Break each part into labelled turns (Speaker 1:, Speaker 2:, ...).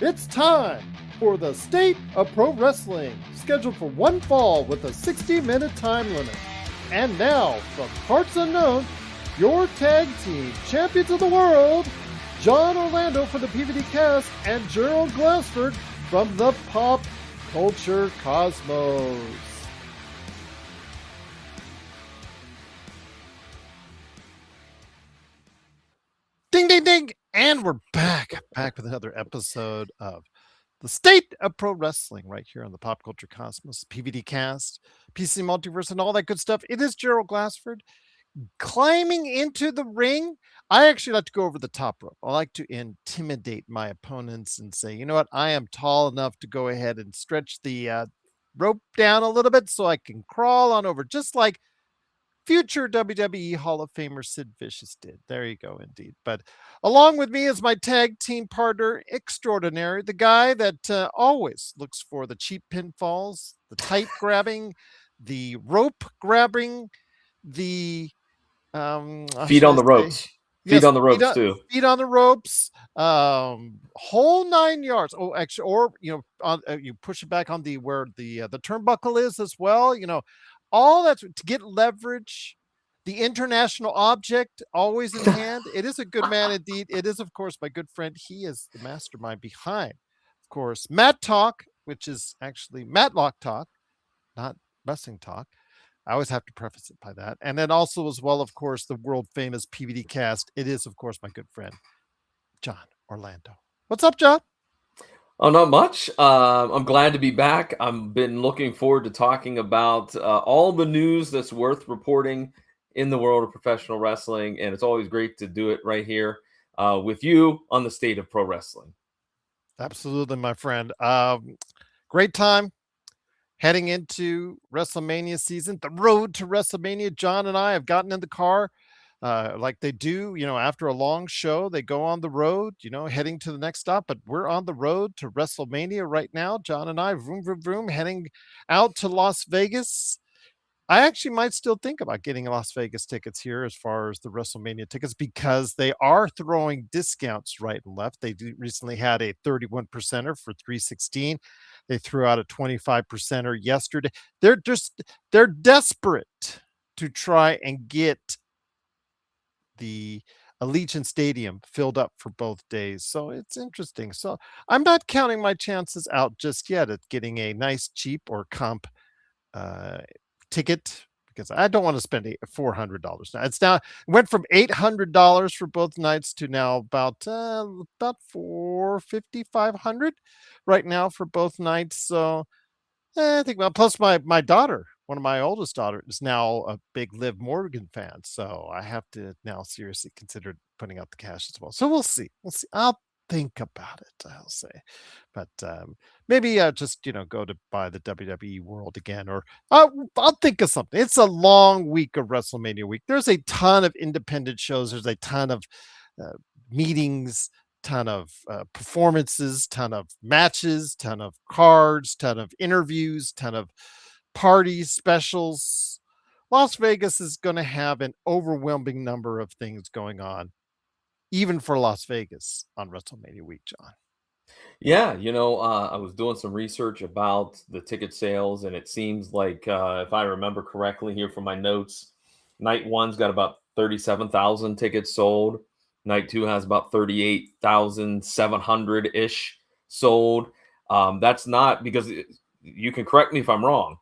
Speaker 1: It's time for the State of Pro Wrestling, scheduled for one fall with a 60-minute time limit. And now, from parts unknown, your tag team champions of the world, John Orlando for the PVDCast and Gerald Glassford from the Pop Culture Cosmos. Ding, ding, ding. And we're back with another episode of the State of Pro Wrestling right here on the Pop Culture Cosmos, PVDcast, PC Multiverse, and all that good stuff. It is Gerald Glassford climbing into the ring. I actually like to go over the top rope. I like to intimidate my opponents and say, you know what? I am tall enough to go ahead and stretch the rope down a little bit so I can crawl on over, just like future WWE Hall of Famer Sid Vicious did. There you go, indeed. But along with me is my tag team partner extraordinary, the guy that always looks for the cheap pinfalls, the tight grabbing, the rope grabbing, the
Speaker 2: feet on the ropes.
Speaker 1: Yes,
Speaker 2: feet on the ropes too.
Speaker 1: Feet on the ropes, whole 9 yards. Oh, actually, or you push it back on the where the turnbuckle is as well. All that's to get leverage. The international object always in hand. It is a good man indeed. It is, of course, my good friend. He is the mastermind behind, of course, Matt Talk, which is actually Matlock Talk, not wrestling talk. I always have to preface it by that. And then also as well, of course, the world famous PVD cast. It is, of course, my good friend, John Orlando. What's up, John?
Speaker 2: Oh, not much. I'm glad to be back. I've been looking forward to talking about all the news that's worth reporting in the world of professional wrestling. And it's always great to do it right here with you on the State of Pro Wrestling.
Speaker 1: Absolutely, my friend. Great time. Heading into WrestleMania season, the road to WrestleMania. John and I have gotten in the car like they do, after a long show, they go on the road, heading to the next stop. But we're on the road to WrestleMania right now. John and I, vroom, vroom, vroom, heading out to Las Vegas. I actually might still think about getting Las Vegas tickets here as far as the WrestleMania tickets because they are throwing discounts right and left. They recently had a 31%er for 316. They threw out a 25%er yesterday. They're desperate to try and get the Allegiant Stadium filled up for both days. So it's interesting. So I'm not counting my chances out just yet at getting a nice, cheap or comp ticket because I don't want to spend $400 now. It's now went from $800 for both nights to now about $450, $500 right now for both nights. So I think plus my daughter, one of my oldest daughters, is now a big Liv Morgan fan. So I have to now seriously consider putting out the cash as well. So we'll see. I'll think about it, I'll say. But maybe just, go to buy the WWE World again, or I'll think of something. It's a long week of WrestleMania week. There's a ton of independent shows. There's a ton of meetings, ton of performances, ton of matches, ton of cards, ton of interviews, ton of parties, specials. Las Vegas is going to have an overwhelming number of things going on, even for Las Vegas on WrestleMania week, John.
Speaker 2: Yeah, I was doing some research about the ticket sales, and it seems like, if I remember correctly here from my notes, night one's got about 37,000 tickets sold. Night two has about 38,700-ish sold. That's not because you can correct me if I'm wrong.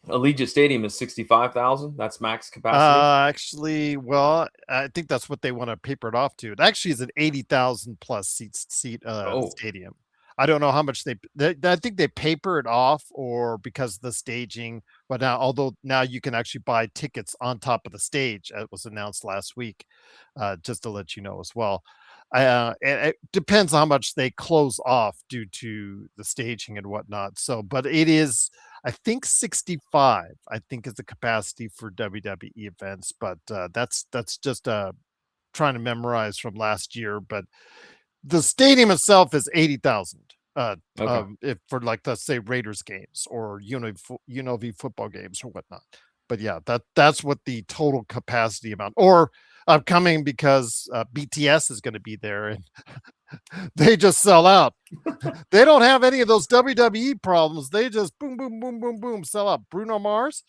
Speaker 2: Allegiant Stadium is 65,000. That's max capacity.
Speaker 1: Actually, well, I think that's what they want to paper it off to. It actually is an 80,000 plus seat stadium. I don't know how much they I think they paper it off, or because the staging. But although now you can actually buy tickets on top of the stage, it was announced last week, just to let you know as well. It depends how much they close off due to the staging and whatnot. So, but it is, I think 65, I think is the capacity for WWE events, but that's just trying to memorize from last year. But the stadium itself is 80,000. If for, like, let's say Raiders games or UNLV football games or whatnot. But yeah, that's what the total capacity amount, or upcoming, because BTS is going to be there, and They just sell out. They don't have any of those WWE problems. They just boom, boom, boom, boom, boom, sell out. Bruno Mars,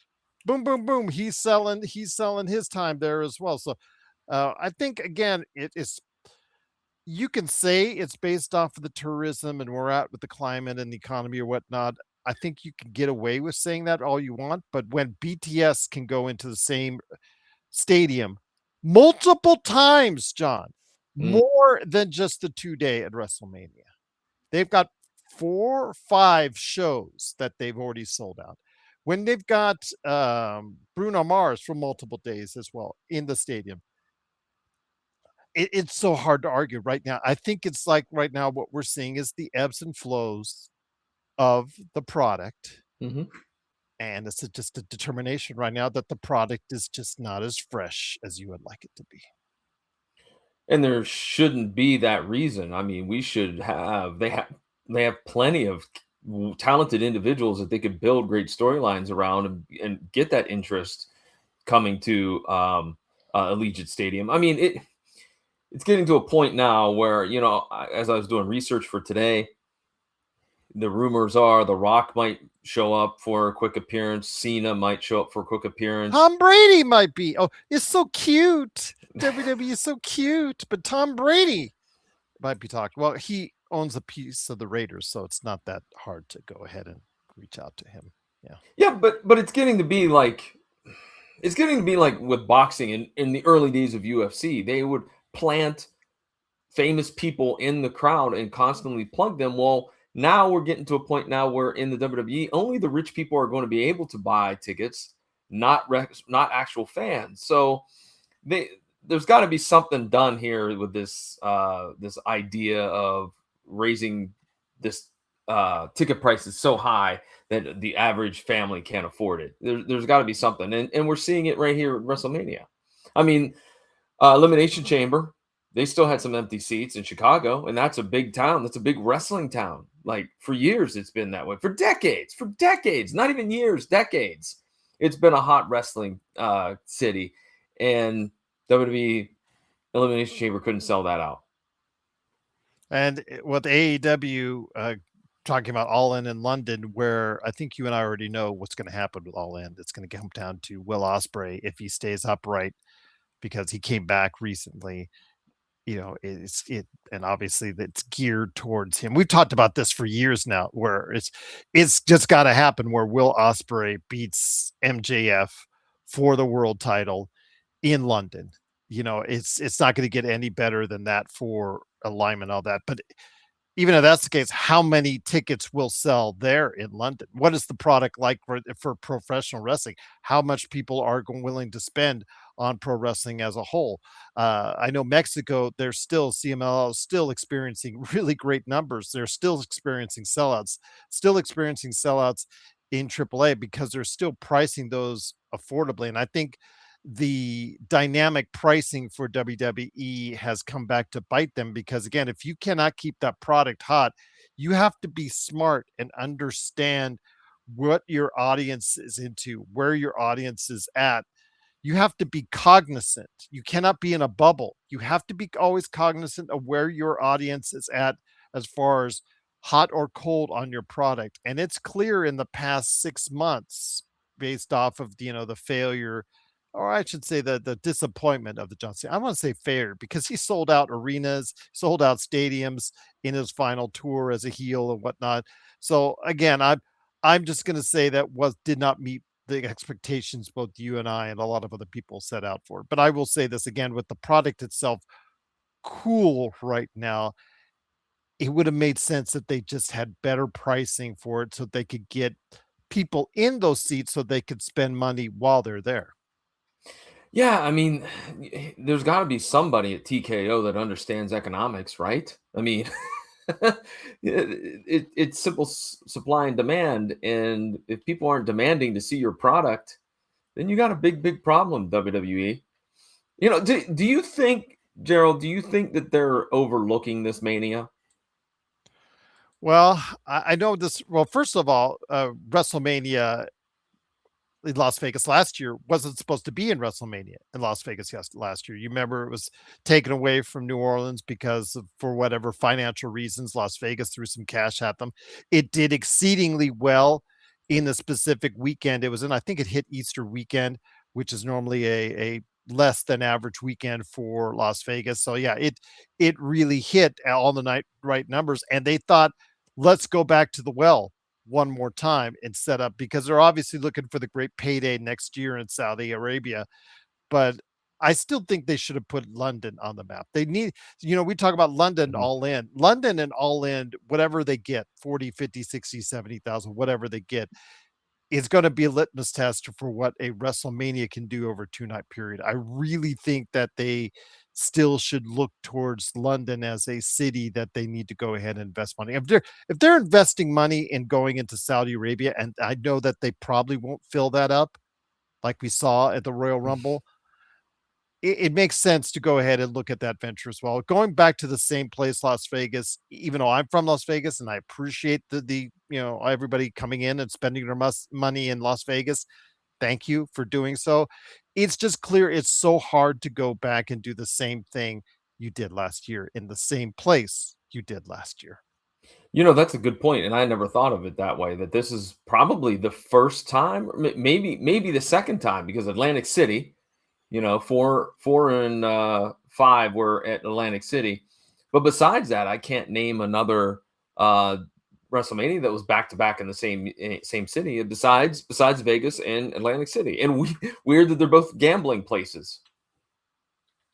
Speaker 1: boom, boom, boom. He's selling his time there as well. So I think again, it is, you can say it's based off of the tourism and we're at with the climate and the economy or whatnot. I think you can get away with saying that all you want, but when BTS can go into the same stadium multiple times, John,
Speaker 2: Mm.
Speaker 1: more than just the 2 day at WrestleMania. They've got 4 or 5 shows that they've already sold out. When they've got Bruno Mars for multiple days as well in the stadium, it's so hard to argue right now. I think it's like right now what we're seeing is the ebbs and flows of the product.
Speaker 2: Hmm.
Speaker 1: And it's just a determination right now that the product is just not as fresh as you would like it to be.
Speaker 2: And there shouldn't be that reason. I mean, we should have they have plenty of talented individuals that they could build great storylines around and get that interest coming to Allegiant Stadium. I mean, it's getting to a point now where, as I was doing research for today, the rumors are The Rock might show up for a quick appearance, Cena might show up for a quick appearance.
Speaker 1: Tom Brady might be. Oh, it's so cute. WWE is so cute, but Tom Brady might be talking. Well, he owns a piece of the Raiders, so it's not that hard to go ahead and reach out to him. Yeah.
Speaker 2: Yeah, but it's getting to be like with boxing in the early days of UFC. They would plant famous people in the crowd and constantly plug them. Well, now we're getting to a point now where in the WWE, only the rich people are going to be able to buy tickets, not actual fans. So there's got to be something done here with this this idea of raising this ticket prices so high that the average family can't afford it. There's got to be something, and we're seeing it right here at WrestleMania. I mean, Elimination Chamber, they still had some empty seats in Chicago, and that's a big town. That's a big wrestling town. Like for years, it's been that way. For decades, not even years, decades. It's been a hot wrestling city, and WWE Elimination Chamber couldn't sell that out.
Speaker 1: And with AEW talking about All In London, where I think you and I already know what's going to happen with All In. It's going to come down to Will Ospreay if he stays upright because he came back recently. And obviously it's geared towards him. We've talked about this for years now, where it's just got to happen where Will Ospreay beats MJF for the world title in London. It's not going to get any better than that for alignment, all that. But even if that's the case, how many tickets will sell there in London? What is the product like for professional wrestling? How much people are willing to spend on pro wrestling as a whole? I know Mexico, they're still CMLL still experiencing really great numbers. They're still experiencing sellouts in AAA because they're still pricing those affordably. And I think the dynamic pricing for WWE has come back to bite them because again, if you cannot keep that product hot, you have to be smart and understand what your audience is into, where your audience is at. You have to be cognizant. You cannot be in a bubble. You have to be always cognizant of where your audience is at as far as hot or cold on your product. And it's clear in the past 6 months based off of the failure, or I should say the disappointment of the John Cena. I want to say fair because he sold out arenas, sold out stadiums in his final tour as a heel and whatnot. So again, I'm just going to say that did not meet the expectations both you and I and a lot of other people set out for. But I will say this again, with the product itself cool right now, it would have made sense that they just had better pricing for it so they could get people in those seats so they could spend money while they're there.
Speaker 2: Yeah, I mean, there's got to be somebody at TKO that understands economics, right? I mean, it's simple supply and demand, and if people aren't demanding to see your product, then you got a big problem, WWE. Do you think, Gerald? Do you think that they're overlooking this Mania?
Speaker 1: Well, I know this. Well, first of all, WrestleMania Las Vegas last year wasn't supposed to be in WrestleMania in Las Vegas last year. You remember it was taken away from New Orleans because of, for whatever financial reasons, Las Vegas threw some cash at them. It did exceedingly well in the specific weekend it was in. I think it hit Easter weekend, which is normally a less than average weekend for Las Vegas. So yeah, it really hit all the night right numbers, and they thought, let's go back to the well one more time and set up, because they're obviously looking for the great payday next year in Saudi Arabia. But I still think they should have put London on the map. They need, we talk about London
Speaker 2: Mhm.
Speaker 1: all in. London and all in, whatever they get, 40, 50, 60, 70,000, whatever they get, is going to be a litmus test for what a WrestleMania can do over a 2-night period. I really think that they still should look towards London as a city that they need to go ahead and invest money. If they're investing money in going into Saudi Arabia, and I know that they probably won't fill that up like we saw at the Royal Rumble, it makes sense to go ahead and look at that venture as well. Going back to the same place, Las Vegas, even though I'm from Las Vegas and I appreciate the everybody coming in and spending their money in Las Vegas. Thank you for doing so. It's just clear it's so hard to go back and do the same thing you did last year in the same place you did last year.
Speaker 2: That's a good point, and I never thought of it that way. That this is probably the first time, or maybe the second time, because Atlantic City, 4 and 5 were at Atlantic City, but besides that, I can't name another uh, WrestleMania that was back to back in the same city. Besides Vegas and Atlantic City, and weird that they're both gambling places.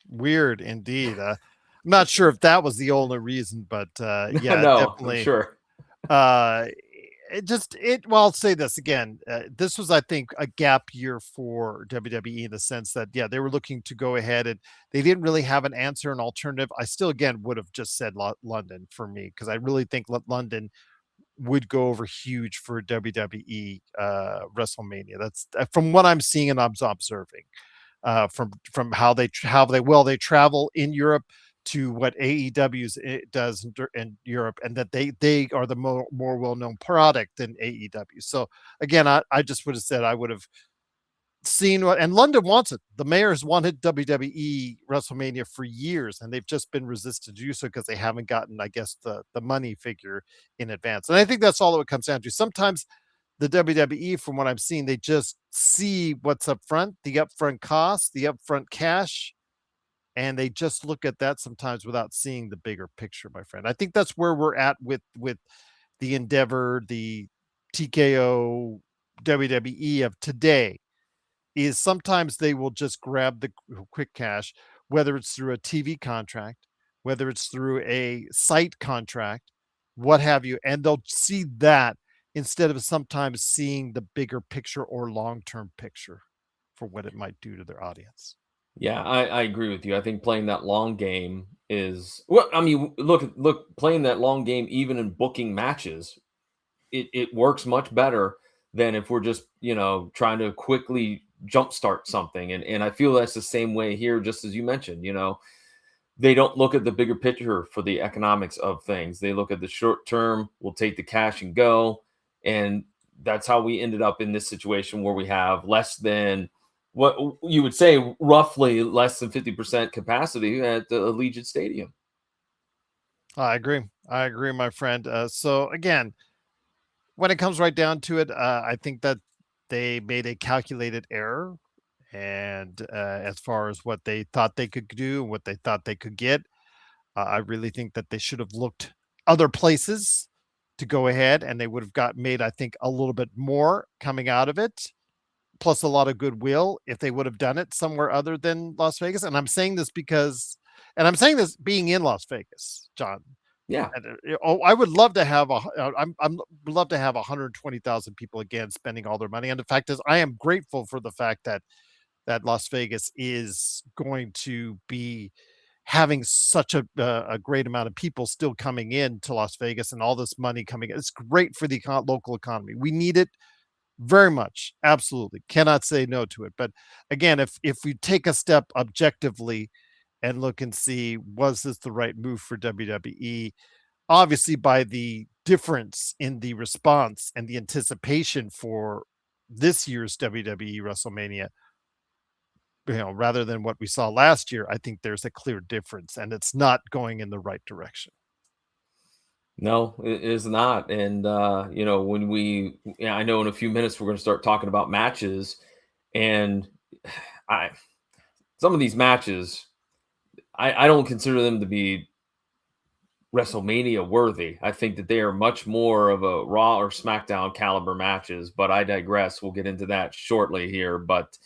Speaker 1: Weird indeed. I'm not sure if that was the only reason, but yeah,
Speaker 2: No, I'm
Speaker 1: definitely.
Speaker 2: sure.
Speaker 1: Uh, well, I'll say this again. This was, I think, a gap year for WWE in the sense that, yeah, they were looking to go ahead and they didn't really have an answer, an alternative. I still, again, would have just said London for me, because I really think London would go over huge for WWE WrestleMania. That's from what I'm seeing and I'm observing from how they travel in Europe to what AEW does in Europe, and that they are the more well known product than AEW. So again, I just would have said I would have seen what, and London wants it. The mayor's wanted WWE WrestleMania for years, and they've just been resistant to do so because they haven't gotten, I guess, the money figure in advance. And I think that's all it comes down to. Sometimes the WWE, from what I'm seeing, they just see what's up front, the upfront cost, the upfront cash, and they just look at that sometimes without seeing the bigger picture, my friend. I think that's where we're at with the Endeavor, the TKO, WWE of today. Is sometimes they will just grab the quick cash, whether it's through a TV contract, whether it's through a site contract, what have you, and they'll see that instead of sometimes seeing the bigger picture or long-term picture for what it might do to their audience.
Speaker 2: Yeah, I agree with you. I think playing that long game is well. I mean, look, playing that long game, even in booking matches, it works much better than if we're just trying to quickly jumpstart something. And I feel that's the same way here, just as you mentioned. They don't look at the bigger picture for the economics of things. They look at the short term. We'll take the cash and go, and that's how we ended up in this situation where we have less than what you would say roughly less than 50% capacity at the Allegiant Stadium.
Speaker 1: I agree. I agree, my friend. So again, when it comes right down to it, I think that they made a calculated error, and as far as what they thought they could do, what they thought they could get, I really think that they should have looked other places to go ahead, and they would have got made, I think, a little bit more coming out of it, plus a lot of goodwill if they would have done it somewhere other than Las Vegas. And I'm saying this because, and I'm saying this being in Las Vegas, John.
Speaker 2: Yeah.
Speaker 1: And, I would love to have I'm would love to have 120,000 people again spending all their money. And the fact is, I am grateful for the fact that Las Vegas is going to be having such a great amount of people still coming in to Las Vegas and all this money coming in. It's great for the local economy. We need it very much. Absolutely. Cannot say no to it. But again, if we take a step objectively and look and see, was this the right move for WWE? Obviously, by the difference in the response and the anticipation for this year's WWE WrestleMania, rather than what we saw last year, I think there's a clear difference, and it's not going in the right direction.
Speaker 2: No, it is not. And when I know in a few minutes we're going to start talking about matches, and I some of these matches, I don't consider them to be WrestleMania worthy. I think that they are much more of a Raw or SmackDown caliber matches, but I digress. We'll get into that shortly here. But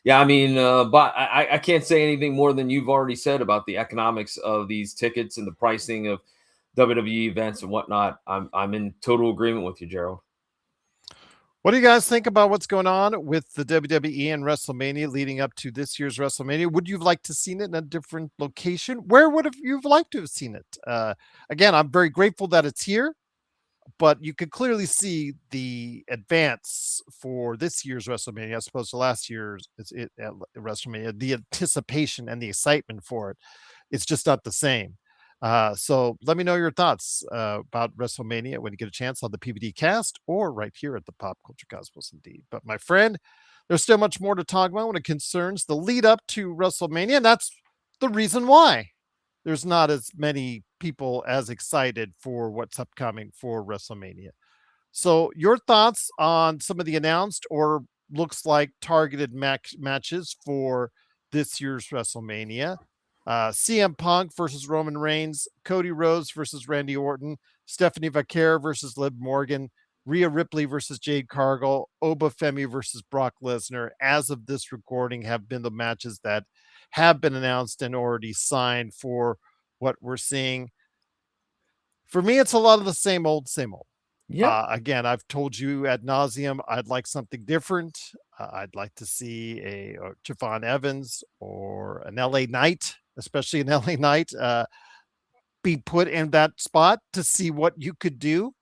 Speaker 2: yeah, I mean, but I can't say anything more than you've already said about the economics of these tickets and the pricing of WWE events and whatnot. I'm in total agreement with you, Gerald.
Speaker 1: What do you guys think about what's going on with the WWE and WrestleMania leading up to this year's WrestleMania? Would you have liked to seen it in a different location? Where would have you liked to have seen it? Again, I'm very grateful that it's here, but you could clearly see the advance for this year's WrestleMania as opposed to last year's WrestleMania. The anticipation and the excitement for it, it's just not the same. So let me know your thoughts about WrestleMania when you get a chance on the PVD cast or right here at the Pop Culture Cosmos indeed. But my friend, there's still much more to talk about when it concerns the lead up to WrestleMania. And that's the reason why there's not as many people as excited for what's upcoming for WrestleMania. So your thoughts on some of the announced or looks like targeted matches for this year's WrestleMania? CM Punk versus Roman Reigns, Cody Rhodes versus Randy Orton, Stephanie Vaquer versus Liv Morgan, Rhea Ripley versus Jade Cargill, Oba Femi versus Brock Lesnar, as of this recording, have been the matches that have been announced and already signed for what we're seeing. For me, it's a lot of the same old, same old.
Speaker 2: Yeah.
Speaker 1: Again, I've told you ad nauseum, I'd like something different. I'd like to see a Javon Evans or an LA Knight, especially an LA Knight, be put in that spot to see what you could do,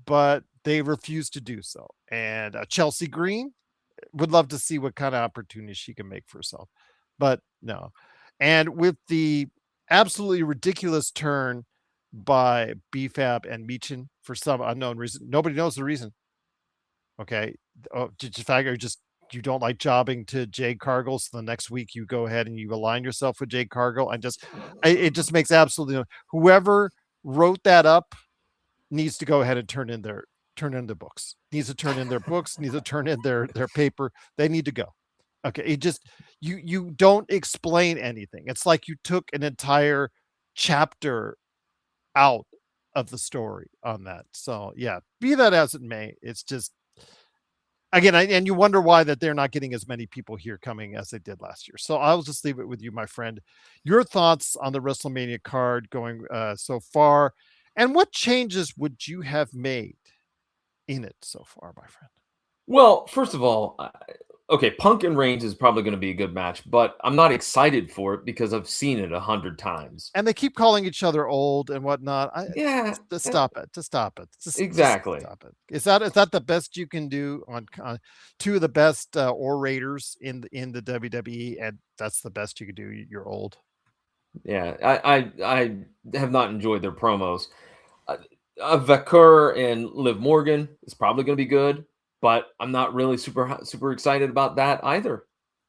Speaker 1: but they refuse to do so. And Chelsea Green, would love to see what kind of opportunities she can make for herself, but no. And with the absolutely ridiculous turn by BFAB and Meechin for some unknown reason, nobody knows the reason. Okay, just you don't like jobbing to Jade Cargill, so the next week you go ahead and you align yourself with Jade Cargill, and it just makes absolutely whoever wrote that up needs to go ahead and turn in their books. Needs to turn in their books. Needs to turn in their paper. They need to go. Okay, it just you don't explain anything. It's like you took an entire chapter out of the story on that. So yeah, be that as it may, it's just again, and you wonder why that they're not getting as many people here coming as they did last year. So I'll just leave it with you, my friend. Your thoughts on the WrestleMania card going so far, and what changes would you have made in it so far, my friend?
Speaker 2: Well, first of all, okay, Punk and Reigns is probably going to be a good match, but I'm not excited for it because I've seen it 100 times.
Speaker 1: And they keep calling each other old and whatnot.
Speaker 2: Yeah,
Speaker 1: Just stop it. Just stop it. Just
Speaker 2: exactly.
Speaker 1: stop it. Is that the best you can do on two of the best orators in the WWE, and that's the best you can do? You're old.
Speaker 2: Yeah, I have not enjoyed their promos. Vaquer and Liv Morgan is probably going to be good, but I'm not really super excited about that either.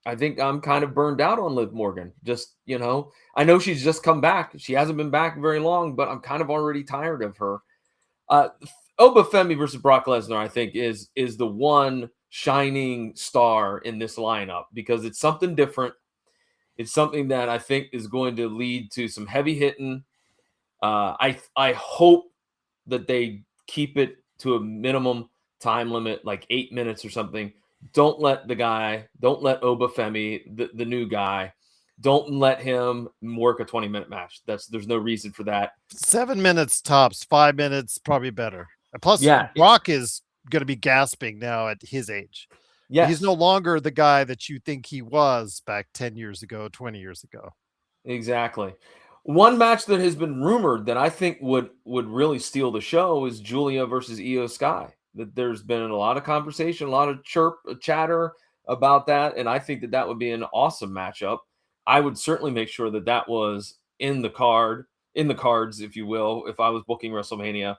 Speaker 2: I think I'm kind of burned out on Liv Morgan. Just, I know she's just come back. She hasn't been back very long, but I'm kind of already tired of her. Oba Femi versus Brock Lesnar, I think, is the one shining star in this lineup because it's something different. It's something that I think is going to lead to some heavy hitting. I hope that they keep it to a minimum time limit, like 8 minutes or something. Don't let Oba Femi, the new guy, don't let him work a 20-minute match. There's no reason for that.
Speaker 1: 7 minutes tops, 5 minutes probably better. Plus,
Speaker 2: yeah,
Speaker 1: Brock is going to be gasping now at his age.
Speaker 2: Yes.
Speaker 1: He's no longer the guy that you think he was back 10 years ago, 20 years ago.
Speaker 2: Exactly. One match that has been rumored that I think would really steal the show is Julia versus Io Sky. That there's been a lot of conversation, a lot of chatter about that, and I think that would be an awesome matchup. I would certainly make sure that was in the cards, if you will, if I was booking WrestleMania.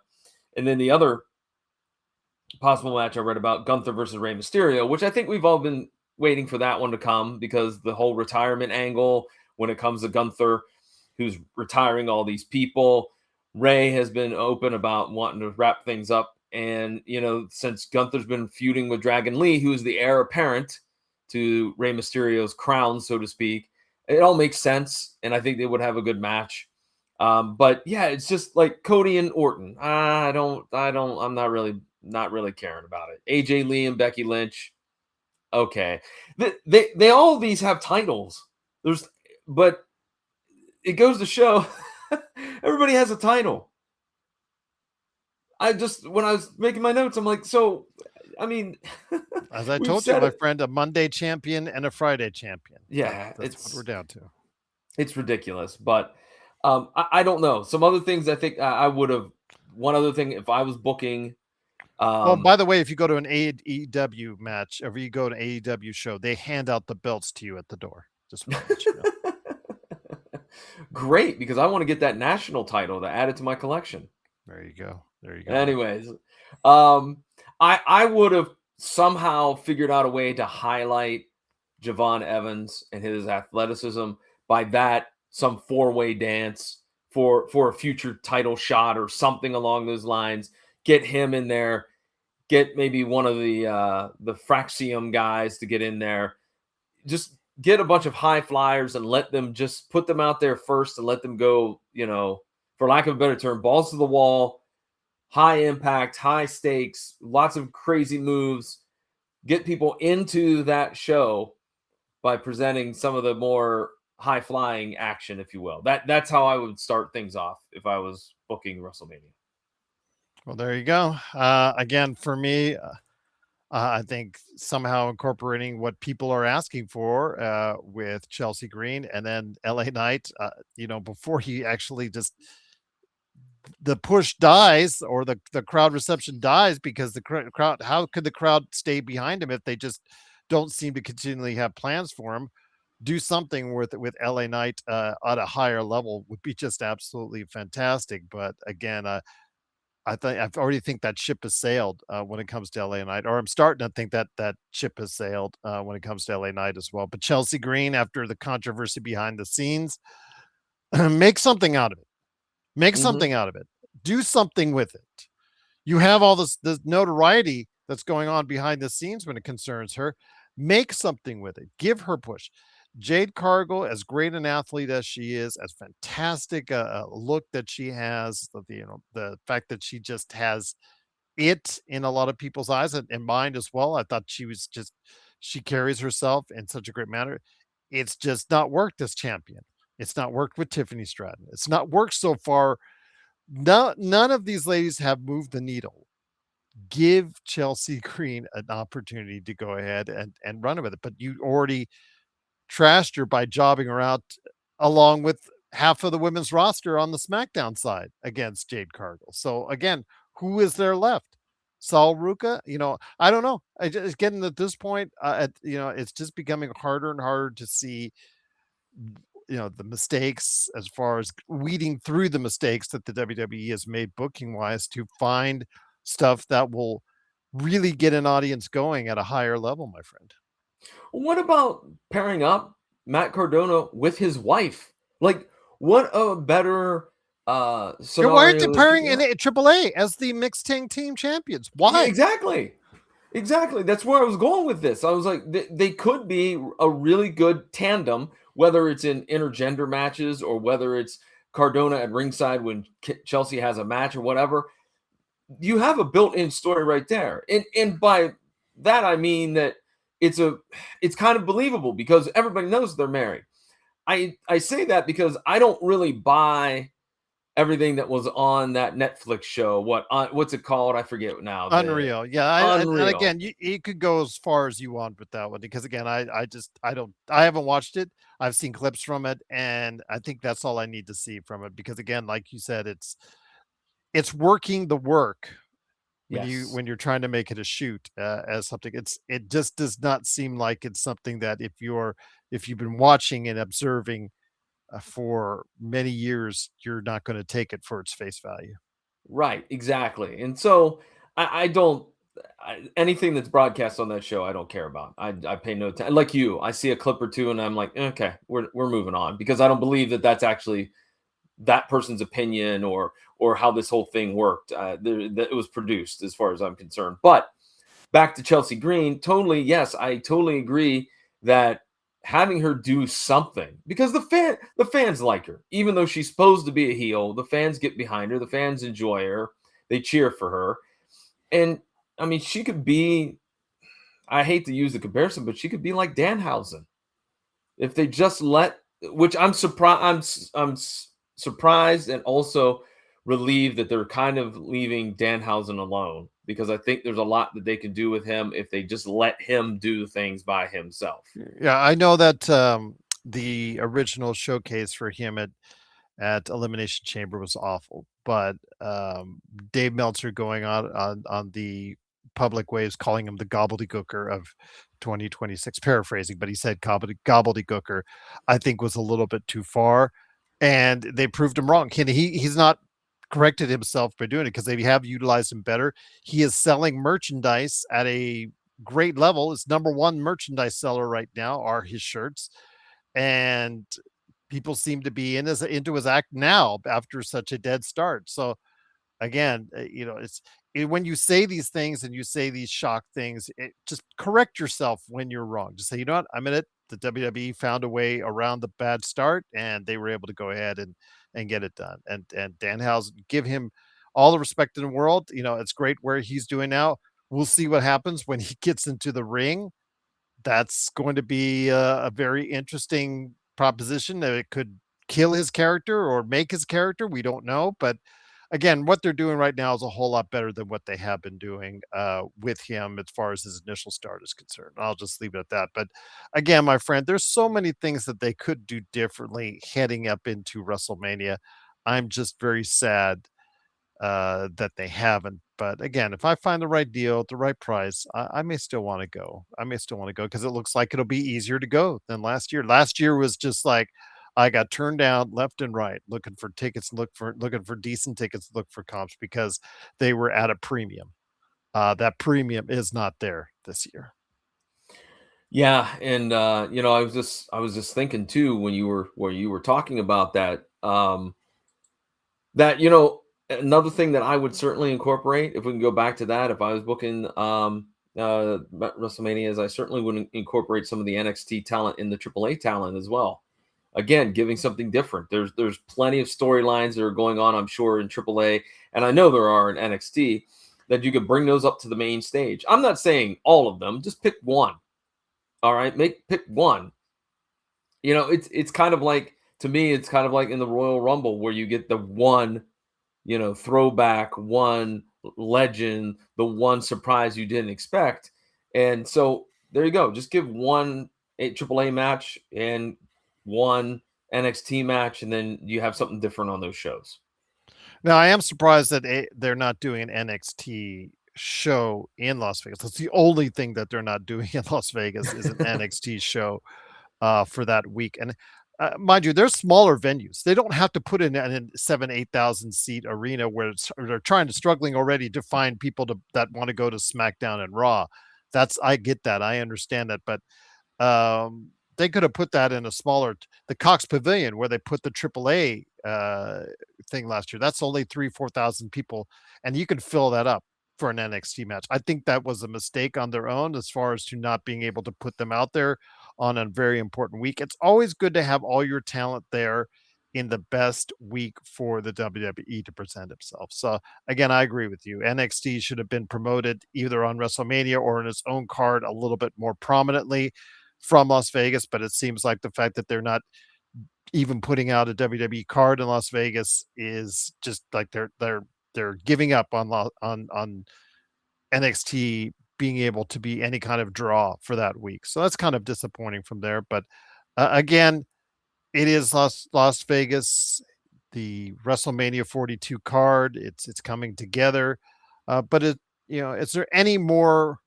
Speaker 2: And then the other possible match I read about, Gunther versus Rey Mysterio, which I think we've all been waiting for that one to come, because the whole retirement angle when it comes to Gunther, who's retiring all these people. Rey has been open about wanting to wrap things up. And, since Gunther's been feuding with Dragon Lee, who's the heir apparent to Rey Mysterio's crown, so to speak, it all makes sense. And I think they would have a good match. But yeah, it's just like Cody and Orton. I'm not really caring about it. AJ Lee and Becky Lynch. Okay. They all these have titles. But it goes to show everybody has a title. When I was making my notes, I'm like, so, I mean,
Speaker 1: as I told you, my friend, a Monday champion and a Friday champion.
Speaker 2: Yeah,
Speaker 1: that's what we're down to.
Speaker 2: It's ridiculous, but I don't know. Some other things I think I would have. One other thing, if I was booking.
Speaker 1: Well, by the way, if you go to an AEW match, or you go to an AEW show, they hand out the belts to you at the door. Just want to let you know.
Speaker 2: Great, because I want to get that national title to add it to my collection.
Speaker 1: There you go.
Speaker 2: Anyways, I would have somehow figured out a way to highlight Javon Evans and his athleticism. By that, some 4-way dance for a future title shot or something along those lines. Get him in there. Get maybe one of the Fraxium guys to get in there. Just get a bunch of high flyers and let them just put them out there first and let them go, for lack of a better term, balls to the wall, high impact, high stakes, lots of crazy moves. Get people into that show by presenting some of the more high flying action, if you will. That's how I would start things off if I was booking WrestleMania.
Speaker 1: Well, there you go. Again, for me, I think somehow incorporating what people are asking for with Chelsea Green, and then LA Knight, before he actually just the push dies, or the crowd reception dies, because the crowd, how could the crowd stay behind him if they just don't seem to continually have plans for him? Do something with LA Knight at a higher level would be just absolutely fantastic. But again, I already think that ship has sailed when it comes to LA Knight, or I'm starting to think that ship has sailed when it comes to LA Knight as well. But Chelsea Green, after the controversy behind the scenes, make something out of it. Make something out of it. Do something with it. You have all this notoriety that's going on behind the scenes when it concerns her. Make something with it. Give her push. Jade Cargill, as great an athlete as she is, as fantastic a look that she has, the fact that she just has it in a lot of people's eyes and mind as well. I thought she carries herself in such a great manner. It's just not worked as champion. It's not worked with Tiffany Stratton. It's not worked so far. None of these ladies have moved the needle. Give Chelsea Green an opportunity to go ahead and run with it. But you already trashed her by jobbing her out along with half of the women's roster on the SmackDown side against Jade Cargill. So again, who is there left? Saul Ruka? I don't know. I just getting at this point, it's just becoming harder and harder to see the mistakes, as far as weeding through the mistakes that the WWE has made booking wise, to find stuff that will really get an audience going at a higher level, my friend.
Speaker 2: What about pairing up Matt Cardona with his wife? Like, what a better scenario.
Speaker 1: Why aren't they pairing in AAA as the mixed tag team champions? Why?
Speaker 2: Exactly. That's where I was going with this. I was like, they could be a really good tandem, whether it's in intergender matches or whether it's Cardona at ringside when Chelsea has a match or whatever. You have a built-in story right there. And by that, I mean that it's kind of believable because everybody knows they're married. I say that because I don't really buy everything that was on that Netflix show. What's it called? I forget now.
Speaker 1: Unreal. Yeah.
Speaker 2: Unreal.
Speaker 1: And again, you could go as far as you want with that one, because again, I haven't watched it. I've seen clips from it, and I think that's all I need to see from it, because again, like you said, it's working the work when you're trying to make it a shoot as something. It just does not seem like it's something that if you've been watching and observing for many years, you're not going to take it for its face value.
Speaker 2: Right, exactly. And so I don't anything that's broadcast on that show, I don't care about. I pay no attention. Like you, I see a clip or two, and I'm like, okay, we're moving on, because I don't believe that that's actually that person's opinion or how this whole thing worked. That it was produced, as far as I'm concerned. But back to Chelsea Green, totally, yes, I totally agree that having her do something, because the fans like her, even though she's supposed to be a heel. The fans get behind her, the fans enjoy her, they cheer for her. And I mean, she could be, I hate to use the comparison, but she could be like Danhausen if they just let, which I'm surprised. Surprised and also relieved that they're kind of leaving Danhausen alone, because I think there's a lot that they can do with him if they just let him do things by himself.
Speaker 1: Yeah, I know that the original showcase for him at Elimination Chamber was awful, but Dave Meltzer going on the public waves, calling him the gobbledygooker of 2026, paraphrasing, but he said gobbledygooker, I think was a little bit too far, and they proved him wrong. He's not corrected himself by doing it, because they have utilized him better. He is selling merchandise at a great level. His number one merchandise seller right now are his shirts, and people seem to be into his act now after such a dead start. So again, when you say these things and you say these shock things, just correct yourself when you're wrong. Just say, you know what, I'm in it. The WWE found a way around the bad start, and they were able to go ahead and get it done. And Danhausen, give him all the respect in the world. It's great where he's doing now. We'll see what happens when he gets into the ring. That's going to be a very interesting proposition. That it could kill his character or make his character. We don't know, but again, what they're doing right now is a whole lot better than what they have been doing with him as far as his initial start is concerned. I'll just leave it at that. But again, my friend, there's so many things that they could do differently heading up into WrestleMania. I'm just very sad that they haven't. But again, if I find the right deal at the right price, I may still want to go. I may still want to go, because it looks like it'll be easier to go than last year. Last year was just like I got turned down left and right, looking for tickets, looking for decent tickets, look for comps, because they were at a premium. That premium is not there this year.
Speaker 2: Yeah, and I was just thinking too, when you were talking about that, that another thing that I would certainly incorporate, if we can go back to that, if I was booking WrestleMania, is I certainly would incorporate some of the NXT talent in the AAA talent as well. Again, giving something different. There's plenty of storylines that are going on, I'm sure, in AAA, and I know there are in NXT, that you could bring those up to the main stage. I'm not saying all of them, just pick one. All right, pick one. It's kind of like, to me, it's kind of like in the Royal Rumble, where you get the one, throwback, one legend, the one surprise you didn't expect. And so there you go. Just give one AAA match and one NXT match, and then you have something different on those shows.
Speaker 1: Now, I am surprised that they're not doing an NXT show in Las Vegas. That's the only thing that they're not doing in Las Vegas, is an NXT show for that week. And mind you, they're smaller venues. They don't have to put in a 8,000 seat arena where they're struggling already to find people that want to go to SmackDown and Raw. I get that. I understand that. But they could have put that in the Cox Pavilion, where they put the AAA thing last year. That's only 4,000 people, and you can fill that up for an NXT match. I think that was a mistake on their own, as far as to not being able to put them out there on a very important week. It's always good to have all your talent there in the best week for the WWE to present itself. So again, I agree with you. NXT should have been promoted either on WrestleMania or in its own card a little bit more prominently from Las Vegas, but it seems like the fact that they're not even putting out a WWE card in Las Vegas is just like they're giving up on NXT being able to be any kind of draw for that week. So that's kind of disappointing from there. But again, it is Las Vegas, the WrestleMania 42 card. It's coming together. But is there any more,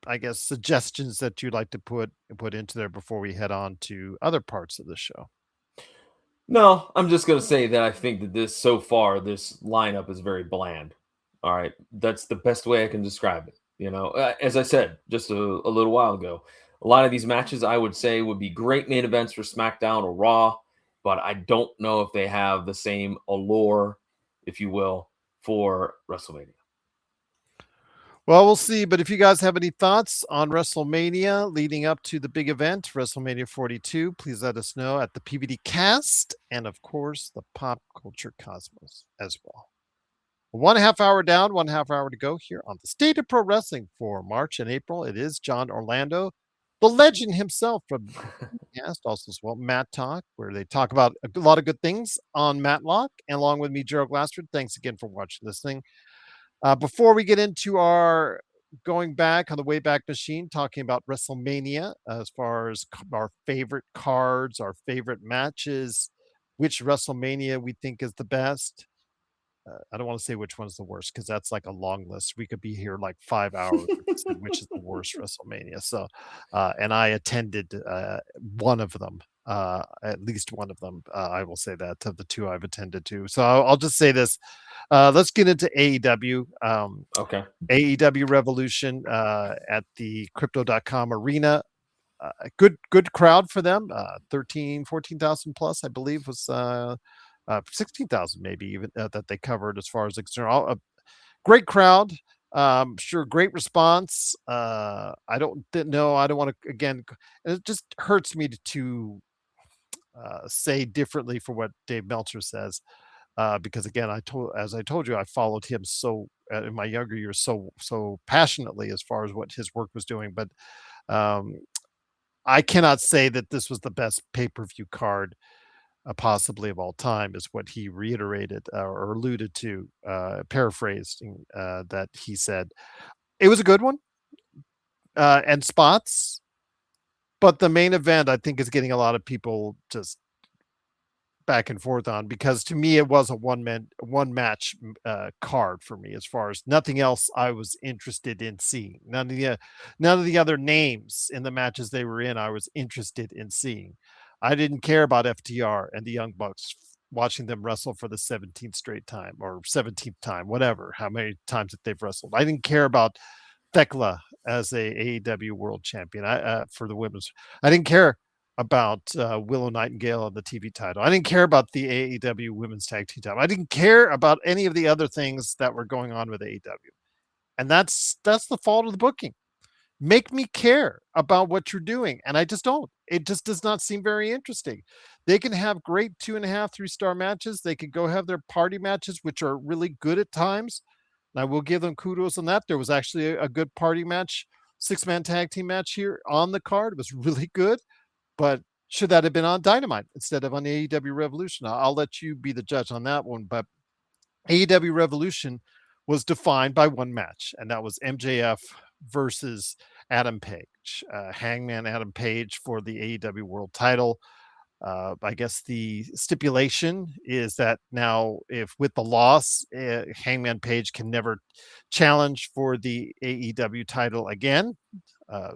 Speaker 1: I guess, suggestions that you'd like to put into there before we head on to other parts of the show?
Speaker 2: No, I'm just going to say that I think that this lineup is very bland. All right, that's the best way I can describe it. As I said just a little while ago, a lot of these matches I would say would be great main events for SmackDown or Raw, but I don't know if they have the same allure, if you will, for WrestleMania.
Speaker 1: Well, we'll see. But if you guys have any thoughts on WrestleMania leading up to the big event, WrestleMania 42, please let us know at the PVDcast and, of course, the Pop Culture Cosmos as well. 1.5 hour down, 1.5 hour to go here on the State of Pro Wrestling for March and April. It is John Orlando, the legend himself from cast, also as well Matt Talk, where they talk about a lot of good things on Matlock, and along with me, Gerald Glassford. Thanks again for watching this thing. Before we get into our going back on the Wayback Machine, talking about WrestleMania, as far as our favorite cards, our favorite matches, which WrestleMania we think is the best. I don't want to say which one's the worst because that's like a long list. We could be here like 5 hours if we said which is the worst WrestleMania. So, and I attended one of them, at least one of them. I will say that of the two I've attended to. So I'll just say this. Let's get into AEW.
Speaker 2: Okay.
Speaker 1: AEW Revolution at the crypto.com arena. Good crowd for them. 14,000 plus, I believe, was 16,000 maybe even that they covered as far as external. Great crowd. Sure, great response. I don't know. I don't want to, again, it just hurts me to say differently for what Dave Meltzer says. Because again, as I told you, I followed him so in my younger years so passionately as far as what his work was doing. But I cannot say that this was the best pay-per-view card possibly of all time, is what he reiterated or alluded to, paraphrasing that he said. It was a good one and spots, but the main event I think is getting a lot of people just back and forth on, because to me it was a one match card for me, as far as nothing else I was interested in seeing. None of the other names in the matches they were in I was interested in seeing. I didn't care about FTR and the Young Bucks, watching them wrestle for the 17th straight time or 17th time, whatever, how many times that they've wrestled. I didn't care about Thekla as a AEW world champion for the women's. I didn't care about Willow Nightingale on the TV title. I didn't care about the AEW women's tag team title. I didn't care about any of the other things that were going on with AEW. And that's the fault of the booking. Make me care about what you're doing. And I just don't. It just does not seem very interesting. They can have great 2.5, 3-star matches. They can go have their party matches, which are really good at times. And I will give them kudos on that. There was actually a good party match, 6-man tag team match here on the card. It was really good. But should that have been on Dynamite instead of on AEW Revolution? I'll let you be the judge on that one. But AEW Revolution was defined by one match, and that was MJF versus Adam Page. Hangman Adam Page for the AEW World Title. I guess the stipulation is that now, if with the loss, Hangman Page can never challenge for the AEW title again.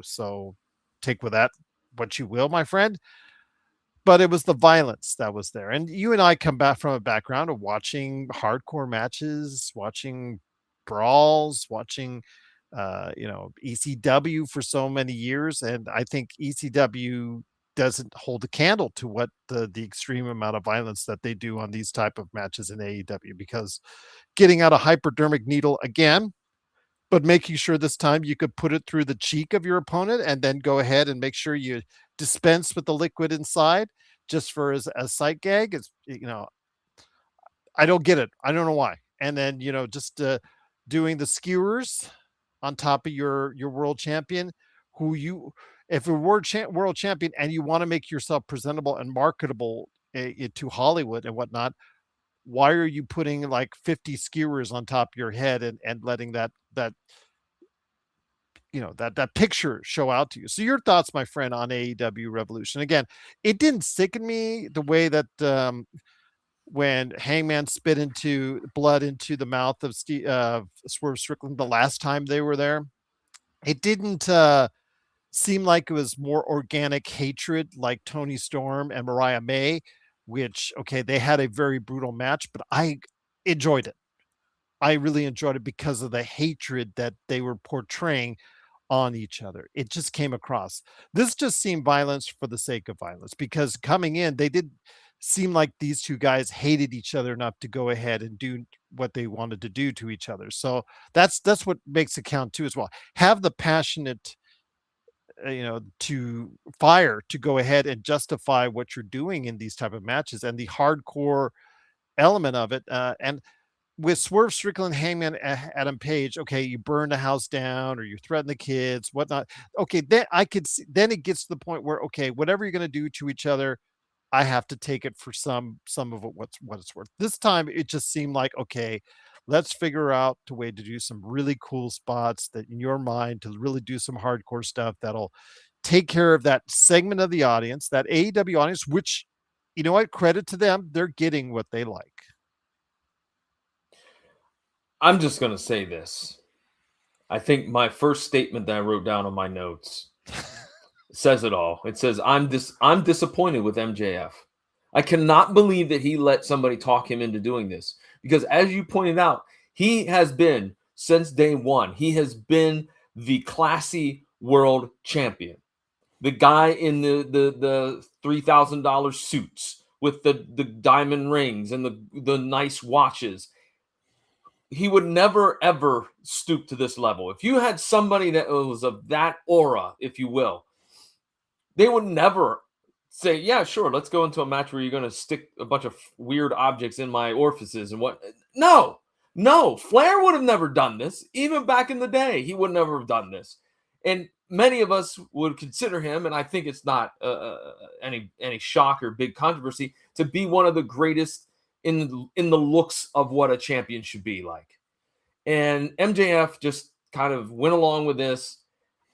Speaker 1: So take with that what you will, my friend. But it was the violence that was there. And you and I come back from a background of watching hardcore matches, watching brawls, watching ECW for so many years. And I think ECW doesn't hold a candle to what the extreme amount of violence that they do on these type of matches in AEW, because getting out a hypodermic needle again, but making sure this time you could put it through the cheek of your opponent and then go ahead and make sure you dispense with the liquid inside just for as a sight gag. It's, I don't get it. I don't know why. And then, just doing the skewers on top of your world champion, if you're world champion and you want to make yourself presentable and marketable to Hollywood and whatnot, why are you putting like 50 skewers on top of your head and letting that picture show out to you? So your thoughts, my friend, on AEW Revolution. Again, it didn't sicken me the way that when Hangman spit into blood into the mouth of Swerve Strickland the last time they were there. It didn't seem like it was more organic hatred like Tony Storm and Mariah May, which, okay, they had a very brutal match, but I enjoyed it. I really enjoyed it because of the hatred that they were portraying on each other. It just came across. This just seemed violence for the sake of violence because coming in, they did seem like these two guys hated each other enough to go ahead and do what they wanted to do to each other. So that's what makes it count too as well. Have the passionate to fire to go ahead and justify what you're doing in these type of matches and the hardcore element of it. And with Swerve Strickland, Hangman, Adam Page, okay, you burn the house down or you threaten the kids, whatnot. Okay, then I could see, then it gets to the point where okay, whatever you're going to do to each other, I have to take it for some of it what it's worth. This time it just seemed like okay, let's figure out a way to do some really cool spots that in your mind to really do some hardcore stuff that'll take care of that segment of the audience, that AEW audience, which you know what, credit to them, they're getting what they like.
Speaker 2: I'm just going to say this. I think my first statement that I wrote down on my notes says it all. It says, I'm disappointed with MJF. I cannot believe that he let somebody talk him into doing this. Because as you pointed out, he has been, since day one, he has been the classy world champion. The guy in the $3,000 suits with the diamond rings and the nice watches. He would never, ever stoop to this level. If you had somebody that was of that aura, if you will, they would never say, yeah, sure, let's go into a match where you're going to stick a bunch of weird objects in my orifices and what. No, Flair would have never done this. Even back in the day, he would never have done this. And many of us would consider him, and I think it's not any shock or big controversy, to be one of the greatest in the looks of what a champion should be like. And MJF just kind of went along with this.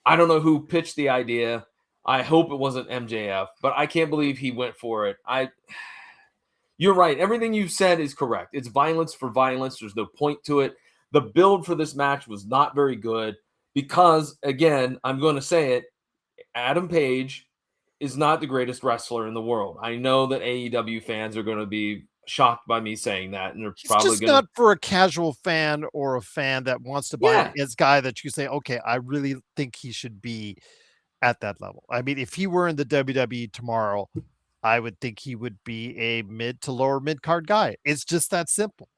Speaker 2: I don't know who pitched the idea. I hope it wasn't MJF, but I can't believe he went for it. You're right. Everything you said is correct. It's violence for violence. There's no point to it. The build for this match was not very good because, again, I'm going to say it, Adam Page is not the greatest wrestler in the world. I know that AEW fans are going to be shocked by me saying that, and they're
Speaker 1: He's
Speaker 2: probably
Speaker 1: just
Speaker 2: going
Speaker 1: not for a casual fan or a fan that wants to buy his guy that you say, okay, I really think he should be at that level. I mean, if he were in the WWE tomorrow, I would think he would be a mid to lower mid card guy. It's just that simple.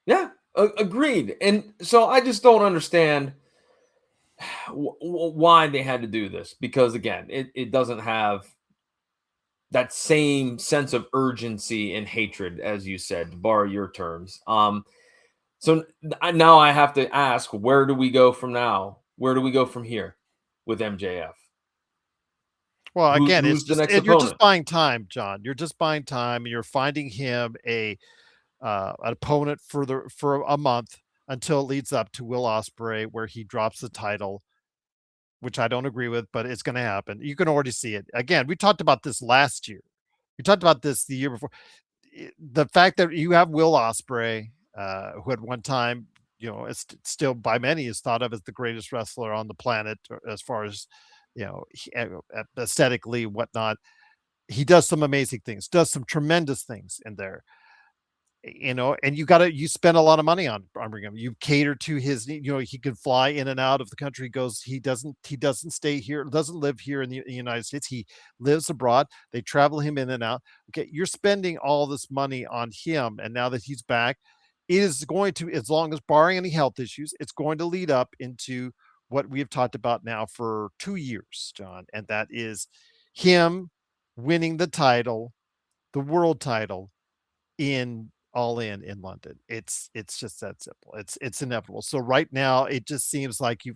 Speaker 2: Yeah, agreed. And so I just don't understand why they had to do this because, again, it doesn't have that same sense of urgency and hatred, as you said, to borrow your terms. So now I have to ask, where do we go from now? Where do we go from here with MJF?
Speaker 1: Well, again,
Speaker 2: Who's the next
Speaker 1: you're just
Speaker 2: opponent?
Speaker 1: buying time, John. You're just buying time. You're finding him an opponent for a month until it leads up to Will Ospreay, where he drops the title, which I don't agree with, but it's going to happen. You can already see it. Again, we talked about this last year. We talked about this the year before. The fact that you have Will Ospreay, who at one time, is still by many is thought of as the greatest wrestler on the planet as far as, aesthetically, whatnot. He does some amazing things, does some tremendous things in there. And you spend a lot of money on bringing him. You cater to his, he can fly in and out of the country. He doesn't stay here, doesn't live here in the United States. He lives abroad. They travel him in and out. Okay, you're spending all this money on him, and now that he's back, it is going to, as long as barring any health issues, it's going to lead up into what we have talked about now for 2 years, John, and that is him winning the title, the world title, in All in London. It's just that simple. It's inevitable. So right now it just seems like you,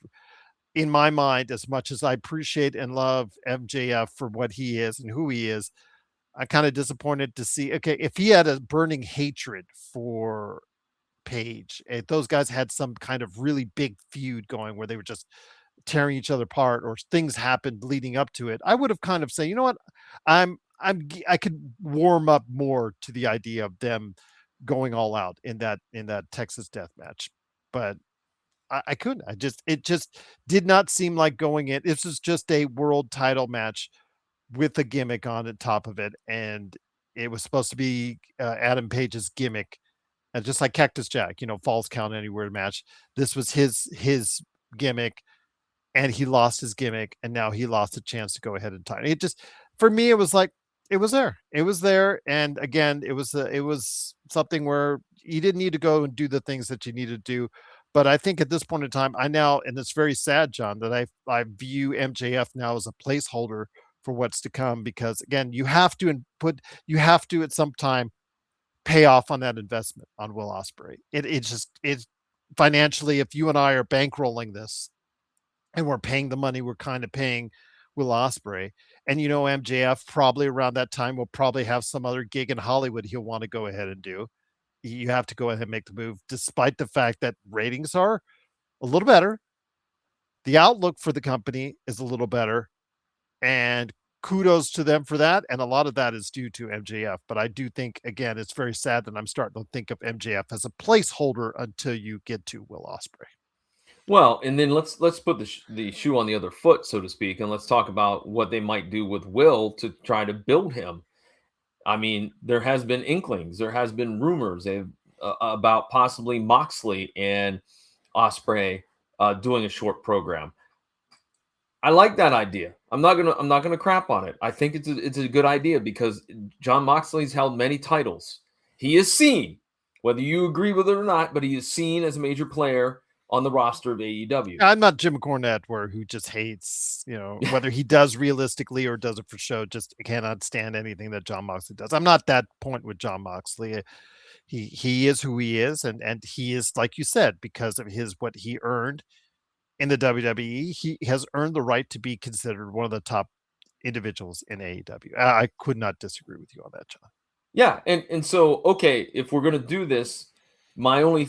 Speaker 1: in my mind, as much as I appreciate and love MJF for what he is and who he is, I'm kind of disappointed to see, okay, if he had a burning hatred for Page, if those guys had some kind of really big feud going where they were just tearing each other apart or things happened leading up to it, I would have kind of said, you know what, I could warm up more to the idea of them going all out in that Texas death match. But I couldn't. It just did not seem like going in. This was just a world title match with a gimmick on the top of it, and it was supposed to be Adam Page's gimmick and just like Cactus Jack, falls count anywhere match. This was his gimmick, and he lost his gimmick, and now he lost a chance to go ahead and tie. It just, for me, it was like it was there, and again, it was something where you didn't need to go and do the things that you needed to do. But I think at this point in time, I now, and it's very sad, John, that I view MJF now as a placeholder for what's to come, because again, you have to at some time pay off on that investment on Will Ospreay. It's financially, if you and I are bankrolling this and we're paying the money we're kind of paying Will Ospreay, and MJF probably around that time will probably have some other gig in Hollywood he'll want to go ahead and do. You have to go ahead and make the move, despite the fact that ratings are a little better. The outlook for the company is a little better, and kudos to them for that. And a lot of that is due to MJF. But I do think, again, it's very sad that I'm starting to think of MJF as a placeholder until you get to Will Ospreay.
Speaker 2: Well, and then let's put the shoe on the other foot, so to speak, and let's talk about what they might do with Will to try to build him. I mean, there has been inklings, there has been rumors about possibly Moxley and Ospreay doing a short program. I like that idea. I'm not gonna crap on it. I think it's a good idea because John Moxley's held many titles. He is seen, whether you agree with it or not, but he is seen as a major player on the roster of AEW.
Speaker 1: I'm not Jim Cornette, who just hates, whether he does realistically or does it for show, just cannot stand anything that John Moxley does. I'm not that point with John Moxley. He is who he is, and he is, like you said, because of what he earned in the WWE, he has earned the right to be considered one of the top individuals in AEW. I could not disagree with you on that, John.
Speaker 2: Yeah, and so okay, if we're gonna do this, my only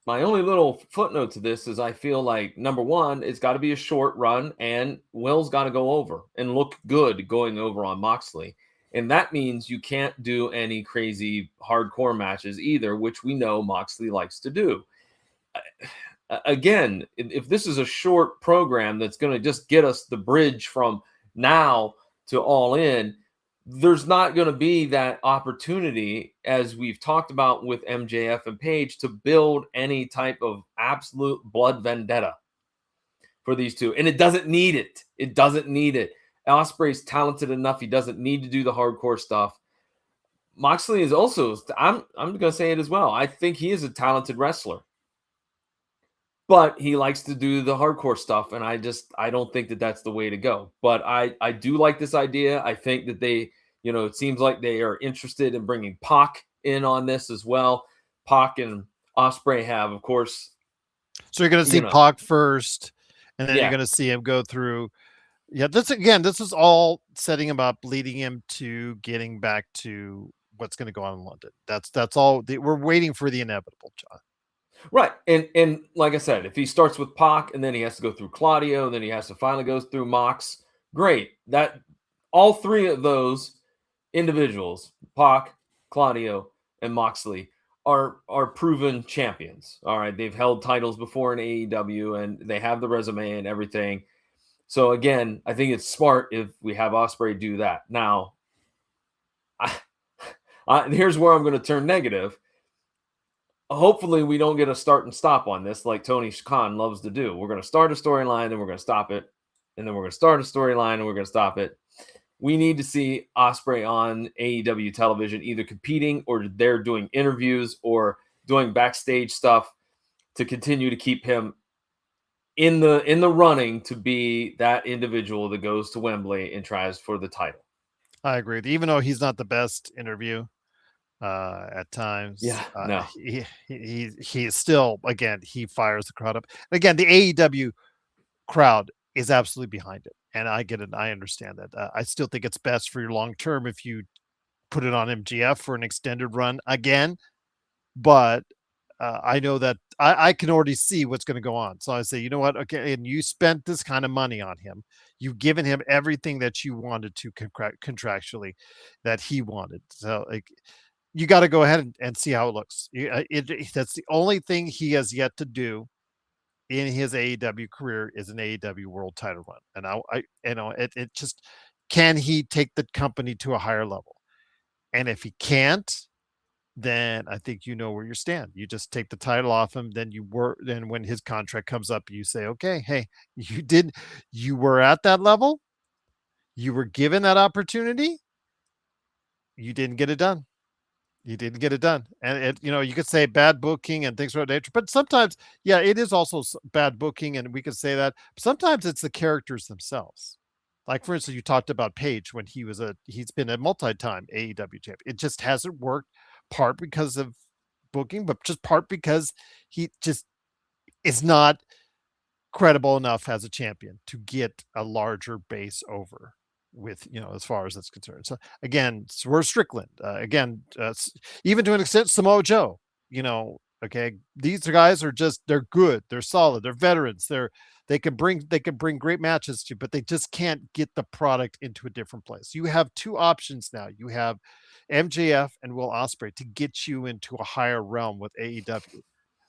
Speaker 2: little footnote to this is I feel like, number one, it's got to be a short run, and Will's got to go over and look good going over on Moxley. And that means you can't do any crazy hardcore matches either, which we know Moxley likes to do. Again, if this is a short program that's going to just get us the bridge from now to All In, there's not going to be that opportunity, as we've talked about with MJF and Page, to build any type of absolute blood vendetta for these two. And it doesn't need it. It doesn't need it. Ospreay's talented enough. He doesn't need to do the hardcore stuff. Moxley is also, I'm going to say it as well, I think he is a talented wrestler. But he likes to do the hardcore stuff, and I don't think that that's the way to go. But I do like this idea. I think that they, it seems like they are interested in bringing Pac in on this as well. Pac and Ospreay have, of course.
Speaker 1: So you're going to see Pac first, and then you're going to see him go through. Yeah, this is all setting him up, leading him to getting back to what's going to go on in London. That's all. We're waiting for the inevitable, John.
Speaker 2: Right. And like I said, if he starts with Pac and then he has to go through Claudio, and then he has to finally go through Mox, great. That all three of those individuals, Pac, Claudio, and Moxley, are proven champions. All right. They've held titles before in AEW, and they have the resume and everything. So again, I think it's smart if we have Ospreay do that. Now, here's where I'm going to turn negative. Hopefully we don't get a start and stop on this like Tony Khan loves to do. We're going to start a storyline, then we're going to stop it, and then we're going to start a storyline, and we're going to stop it. We need to see Ospreay on AEW television, either competing or they're doing interviews or doing backstage stuff to continue to keep him in the running to be that individual that goes to Wembley and tries for the title.
Speaker 1: I agree. Even though he's not the best interview at times,
Speaker 2: no,
Speaker 1: he is still, again, he fires the crowd up. Again, the AEW crowd is absolutely behind it, and I get it. I understand that. I still think it's best for your long term if you put it on MGF for an extended run again, but I know that I can already see what's going to go on. So I say, you know what? Okay, and you spent this kind of money on him. You've given him everything that you wanted to contractually that he wanted. So like, you got to go ahead and see how it looks. That's the only thing he has yet to do in his AEW career is an AEW world title run. And it just, can he take the company to a higher level? And if he can't, then I think you know where you stand. You just take the title off him. Then when his contract comes up, you say, okay, hey, you were at that level. You were given that opportunity. You didn't get it done. You didn't get it done. And you could say bad booking and things of that nature, but sometimes, yeah, it is also bad booking. And we could say that sometimes it's the characters themselves. Like, for instance, you talked about Page when he's been a multi-time AEW champion. It just hasn't worked, part because of booking, but just part because he just is not credible enough as a champion to get a larger base over with, as far as that's concerned. So again, we're Strickland. Even to an extent, Samoa Joe, okay, these guys they're good, they're solid, they're veterans, they can bring great matches to, but they just can't get the product into a different place. You have two options now. You have MJF and Will Ospreay to get you into a higher realm with AEW.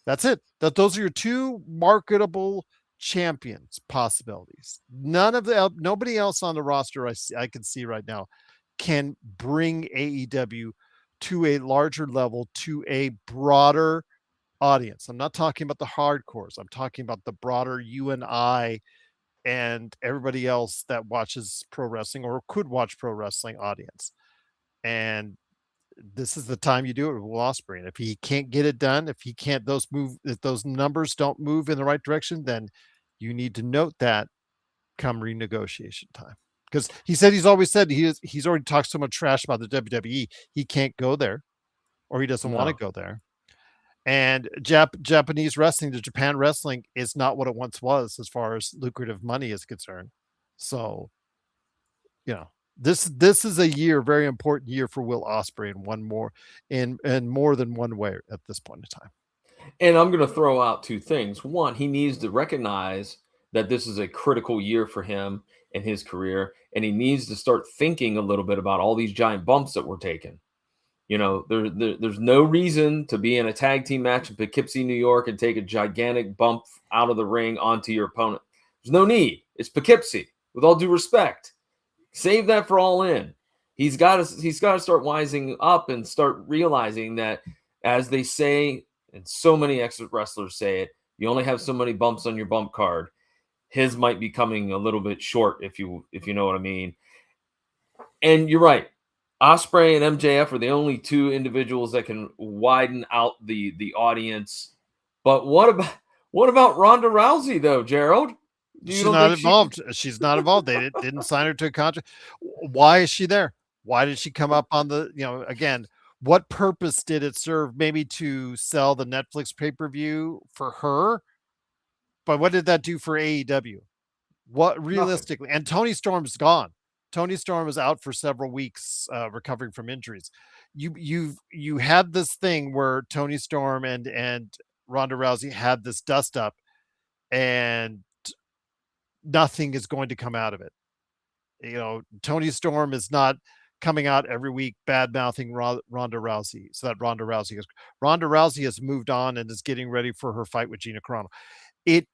Speaker 1: That's it. Those are your two marketable champions possibilities. Nobody else on the roster I can see right now can bring AEW to a larger level, to a broader audience. I'm not talking about the hardcores. I'm talking about the broader you and I and everybody else that watches pro wrestling or could watch pro wrestling audience. And this is the time you do it with Will Ospreay. And if he can't get it done, if those numbers don't move in the right direction, then you need to note that come renegotiation time. Because he's always said he's already talked so much trash about the WWE, he can't go there, or he doesn't want to go there. And Japanese wrestling, the Japan wrestling, is not what it once was as far as lucrative money is concerned. So, this is a very important year for Will Ospreay in more than one way at this point in time.
Speaker 2: And I'm going to throw out two things. One, he needs to recognize that this is a critical year for him in his career, and he needs to start thinking a little bit about all these giant bumps that we're taking. There's no reason to be in a tag team match in Poughkeepsie, New York, and take a gigantic bump out of the ring onto your opponent. There's no need. It's Poughkeepsie. With all due respect, save that for All In. He's got to start wising up and start realizing that, as they say, and so many ex-wrestlers say it, you only have so many bumps on your bump card. His might be coming a little bit short, if you know what I mean. And you're right. Ospreay and MJF are the only two individuals that can widen out the audience. But what about Ronda Rousey, though, Gerald?
Speaker 1: She's not involved. She's not involved. They didn't sign her to a contract. Why is she there? Why did she come up on the, again, what purpose did it serve? Maybe to sell the Netflix pay-per-view for her? But what did that do for AEW? What realistically? Nothing. And Toni Storm's gone. Toni Storm was out for several weeks, recovering from injuries. You had this thing where Toni Storm and Ronda Rousey had this dust up, and nothing is going to come out of it. Toni Storm is not coming out every week bad mouthing Ronda Rousey, so that Ronda Rousey has moved on and is getting ready for her fight with Gina Carano. It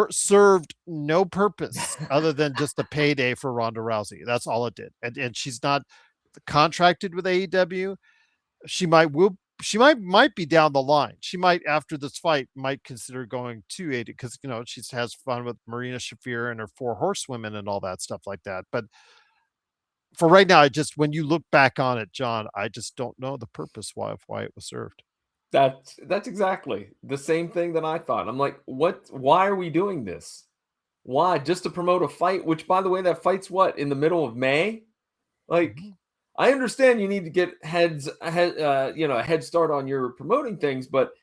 Speaker 1: served no purpose other than just a payday for Ronda Rousey. That's all it did. And she's not contracted with AEW. She might be down the line. She might, after this fight, might consider going to AEW because she has fun with Marina Shafir and her 4 horsewomen and all that stuff like that. But for right now, when you look back on it, John, I just don't know the purpose why it was served.
Speaker 2: That's exactly the same thing that I thought. I'm like, why are we doing this? Why? Just to promote a fight, which, by the way, that fight's in the middle of May? Like, I understand you need to get a head start on your promoting things, but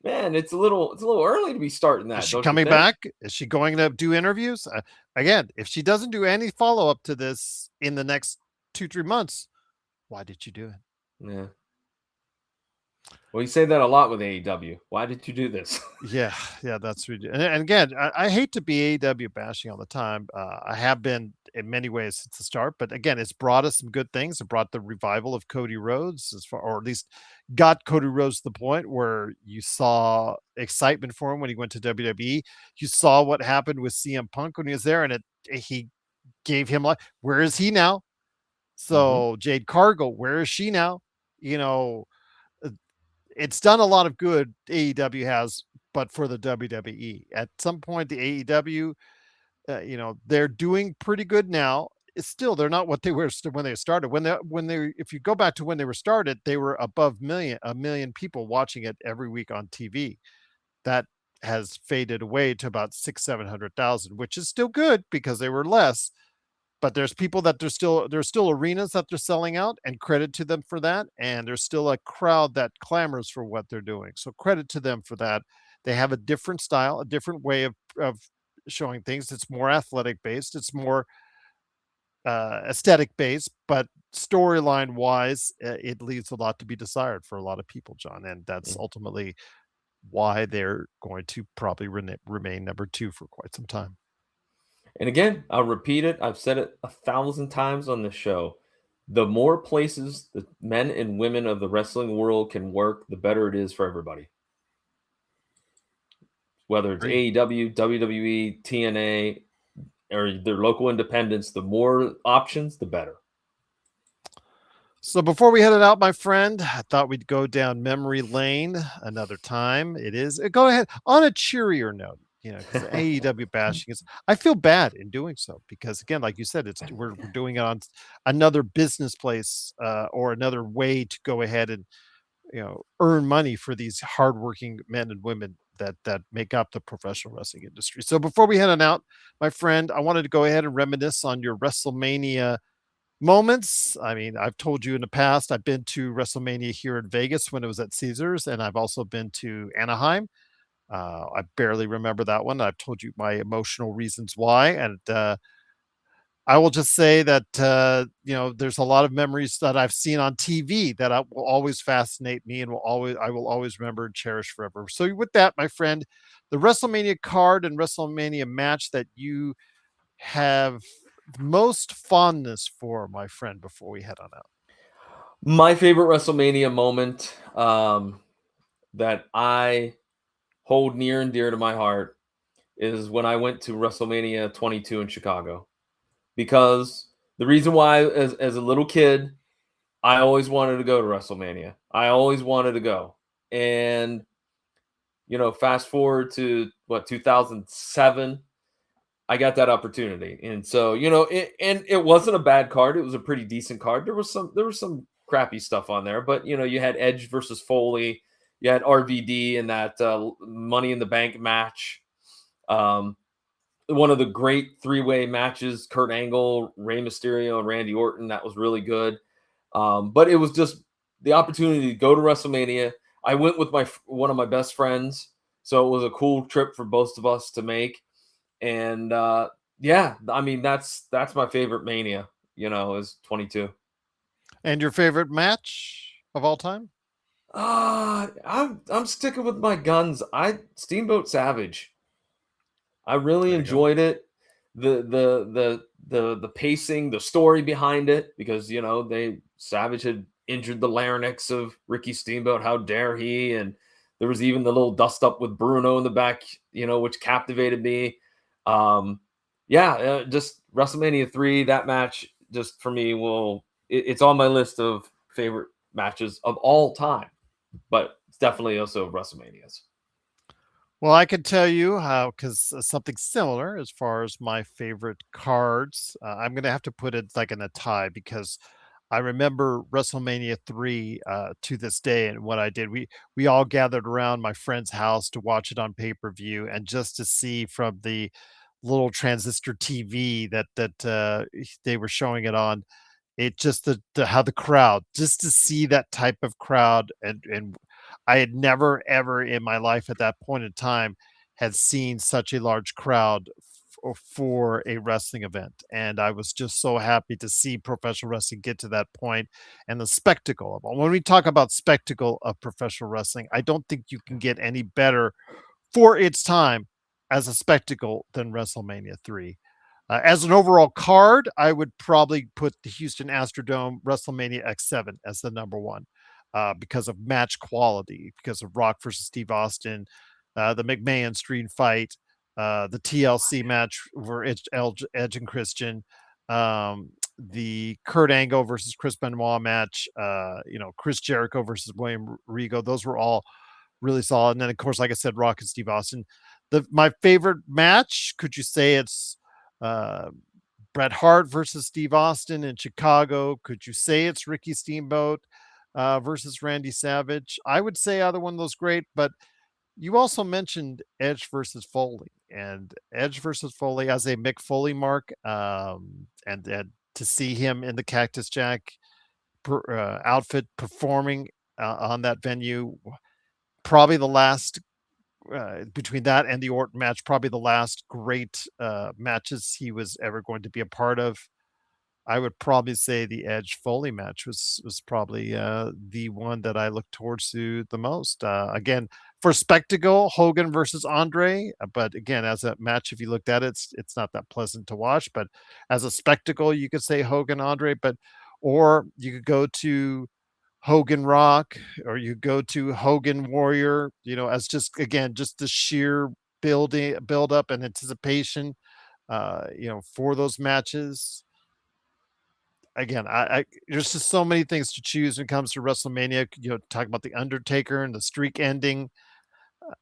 Speaker 2: man, it's a little early to be starting that.
Speaker 1: Is she coming back? Is she going to do interviews? Again, if she doesn't do any follow-up to this in the next 2-3 months, why did you do it?
Speaker 2: Yeah. Well, you say that a lot with AEW. Why did you do this?
Speaker 1: Yeah, that's ridiculous. And again, I hate to be AEW bashing all the time. I have been in many ways since the start, but again, it's brought us some good things. It brought the revival of Cody Rhodes, or at least got Cody Rhodes to the point where you saw excitement for him when he went to WWE. You saw what happened with CM Punk when he was there, and he gave him life. Where is he now? So Jade Cargill, where is she now? it's done a lot of good. AEW has, but for the WWE, at some point, the AEW, they're doing pretty good now. It's still they're not what they were when they started. When they if you go back to when they were started, they were above a million people watching it every week on TV. That has faded away to about 700,000, which is still good because they were less. But there's people that there's still arenas that they're selling out, and credit to them for that. And there's still a crowd that clamors for what they're doing. So credit to them for that. They have a different style, a different way of showing things. It's more athletic based. It's more aesthetic based, but storyline wise, it leaves a lot to be desired for a lot of people, John. And that's ultimately why they're going to probably remain number two for quite some time.
Speaker 2: And again, I'll repeat it. I've said it 1,000 times on this show. The more places the men and women of the wrestling world can work, the better it is for everybody. Whether it's AEW, WWE, TNA, or their local independents, the more options, the better.
Speaker 1: So before we headed out, my friend, I thought we'd go down memory lane another time. It is go ahead on a cheerier note, because AEW bashing is. I feel bad in doing so because, again, like you said, we're doing it on another business place or another way to go ahead and earn money for these hardworking men and women that make up the professional wrestling industry. So before we head on out, my friend, I wanted to go ahead and reminisce on your WrestleMania moments. I mean, I've told you in the past, I've been to WrestleMania here in Vegas when it was at Caesars, and I've also been to Anaheim. I barely remember that one. I've told you my emotional reasons why, and I will just say that there's a lot of memories that I've seen on TV that will always fascinate me and I will always remember and cherish forever. So with that, my friend, the WrestleMania card and WrestleMania match that you have most fondness for, my friend, before we head on out.
Speaker 2: My favorite WrestleMania moment that I hold near and dear to my heart is when I went to WrestleMania 22 in Chicago. Because the reason why, as a little kid, I always wanted to go to WrestleMania. I always wanted to go. And, fast forward to 2007, I got that opportunity. And so, it wasn't a bad card. It was a pretty decent card. There was some crappy stuff on there, but you had Edge versus Foley, you had RVD in that Money in the Bank match. One of the great three-way matches, Kurt Angle, Rey Mysterio, and Randy Orton. That was really good. But it was just the opportunity to go to WrestleMania. I went with one of my best friends, so it was a cool trip for both of us to make. And yeah, I mean that's my favorite Mania. Is 22.
Speaker 1: And your favorite match of all time?
Speaker 2: I'm sticking with my guns. Steamboat Savage. I really enjoyed it. The pacing, the story behind it, because Savage had injured the larynx of Ricky Steamboat. How dare he? And there was even the little dust up with Bruno in the back, which captivated me. Just WrestleMania 3, that match just for me it's on my list of favorite matches of all time, but it's definitely also WrestleManias.
Speaker 1: Well, I can tell you how, because something similar as far as my favorite cards. I'm going to have to put it like in a tie because I remember WrestleMania 3 to this day. And what I did, we all gathered around my friend's house to watch it on pay-per-view, and just to see from the little transistor TV that they were showing it on, it just how the crowd, just to see that type of crowd, and I had never ever in my life at that point in time had seen such a large crowd for a wrestling event, and I was just so happy to see professional wrestling get to that point, and the spectacle of it. When we talk about spectacle of professional wrestling, I don't think you can get any better for its time as a spectacle than WrestleMania 3. As an overall card, I would probably put the Houston Astrodome WrestleMania X7 as the number one because of match quality, because of Rock versus Steve Austin, the McMahon Street fight, the TLC match for Edge and Christian, the Kurt Angle versus Chris Benoit match, Chris Jericho versus William Regal. Those were all really solid. And then, of course, like I said, Rock and Steve Austin. My favorite match, could you say it's Bret Hart versus Steve Austin in Chicago? Could you say it's Ricky Steamboat versus Randy Savage? I would say either one of those great, but you also mentioned Edge versus Foley, and Edge versus Foley as a Mick Foley mark, and to see him in the Cactus Jack outfit performing on that venue, probably the last between that and the Orton match, probably the last great matches he was ever going to be a part of. I would probably say the Edge Foley match was probably the one that I look towards to the most. Again, for spectacle, Hogan versus Andre, but again, as a match, if you looked at it, it's not that pleasant to watch. But as a spectacle, you could say Hogan Andre, or you could go to Hogan Rock, or you go to Hogan Warrior. As just the sheer build up and anticipation, for those matches. Again, I there's just so many things to choose when it comes to WrestleMania. Talking about the Undertaker and the streak ending.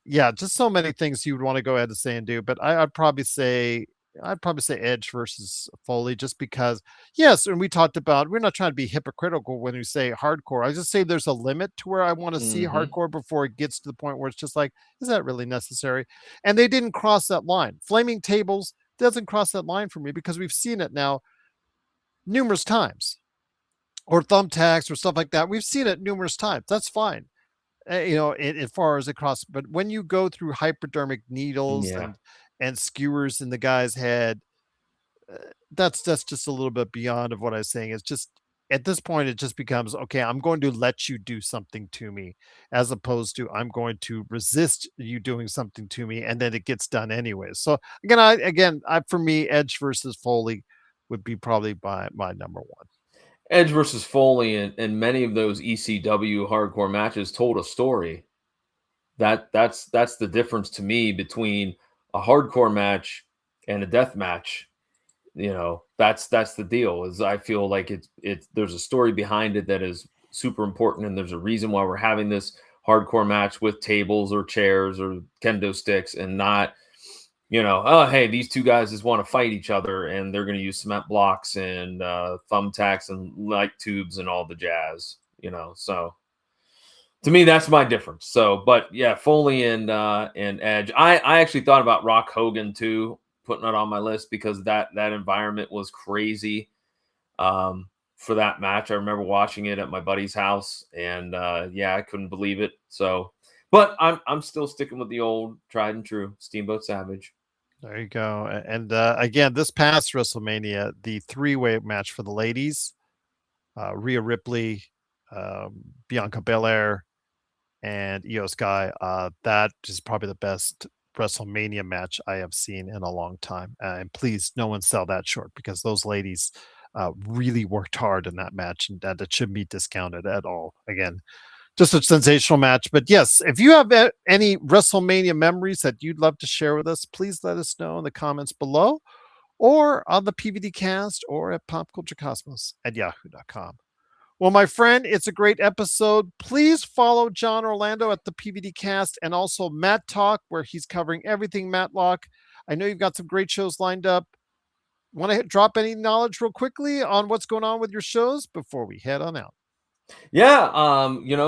Speaker 1: Yeah, just so many things you would want to go ahead and say and do. But I'd probably say Edge versus Foley, just because. Yes, and we talked about, we're not trying to be hypocritical when we say hardcore. I just say there's a limit to where I want to see hardcore before it gets to the point where it's just like, is that really necessary? And they didn't cross that line. Flaming Tables doesn't cross that line for me, because we've seen it now numerous times, or thumbtacks or stuff like that. We've seen it numerous times. That's fine. As far as across, but when you go through hypodermic needles and skewers in the guy's head, that's just a little bit beyond of what I was saying. It's just, at this point, it just becomes, okay, I'm going to let you do something to me, as opposed to I'm going to resist you doing something to me, and then it gets done anyways. So for me, Edge versus Foley would be probably my number one.
Speaker 2: Edge versus Foley and many of those ECW hardcore matches told a story. That's the difference to me between a hardcore match and a death match. That's the deal. Is I feel like it's there's a story behind it that is super important, and there's a reason why we're having this hardcore match with tables or chairs or kendo sticks, and not, oh, hey, these two guys just want to fight each other, and they're going to use cement blocks and thumbtacks and light tubes and all the jazz, So to me, that's my difference. So, but yeah, Foley and Edge. I actually thought about Rock Hogan too, putting it on my list, because that environment was crazy for that match. I remember watching it at my buddy's house, and I couldn't believe it. So, but I'm still sticking with the old tried and true Steamboat Savage.
Speaker 1: There you go. And again, this past WrestleMania, the three-way match for the ladies, Rhea Ripley, Bianca Belair, and Io Sky, that is probably the best WrestleMania match I have seen in a long time. And please, no one sell that short, because those ladies really worked hard in that match, and that it shouldn't be discounted at all. Again, just a sensational match. But yes, if you have any WrestleMania memories that you'd love to share with us, please let us know in the comments below, or on the PVDcast, or at popculturecosmos@yahoo.com. Well, my friend, it's a great episode. Please follow John Orlando at the PVDcast, and also Matt Talk, where he's covering everything Matlock. I know you've got some great shows lined up. Want to drop any knowledge real quickly on what's going on with your shows before we head on out?
Speaker 2: Yeah,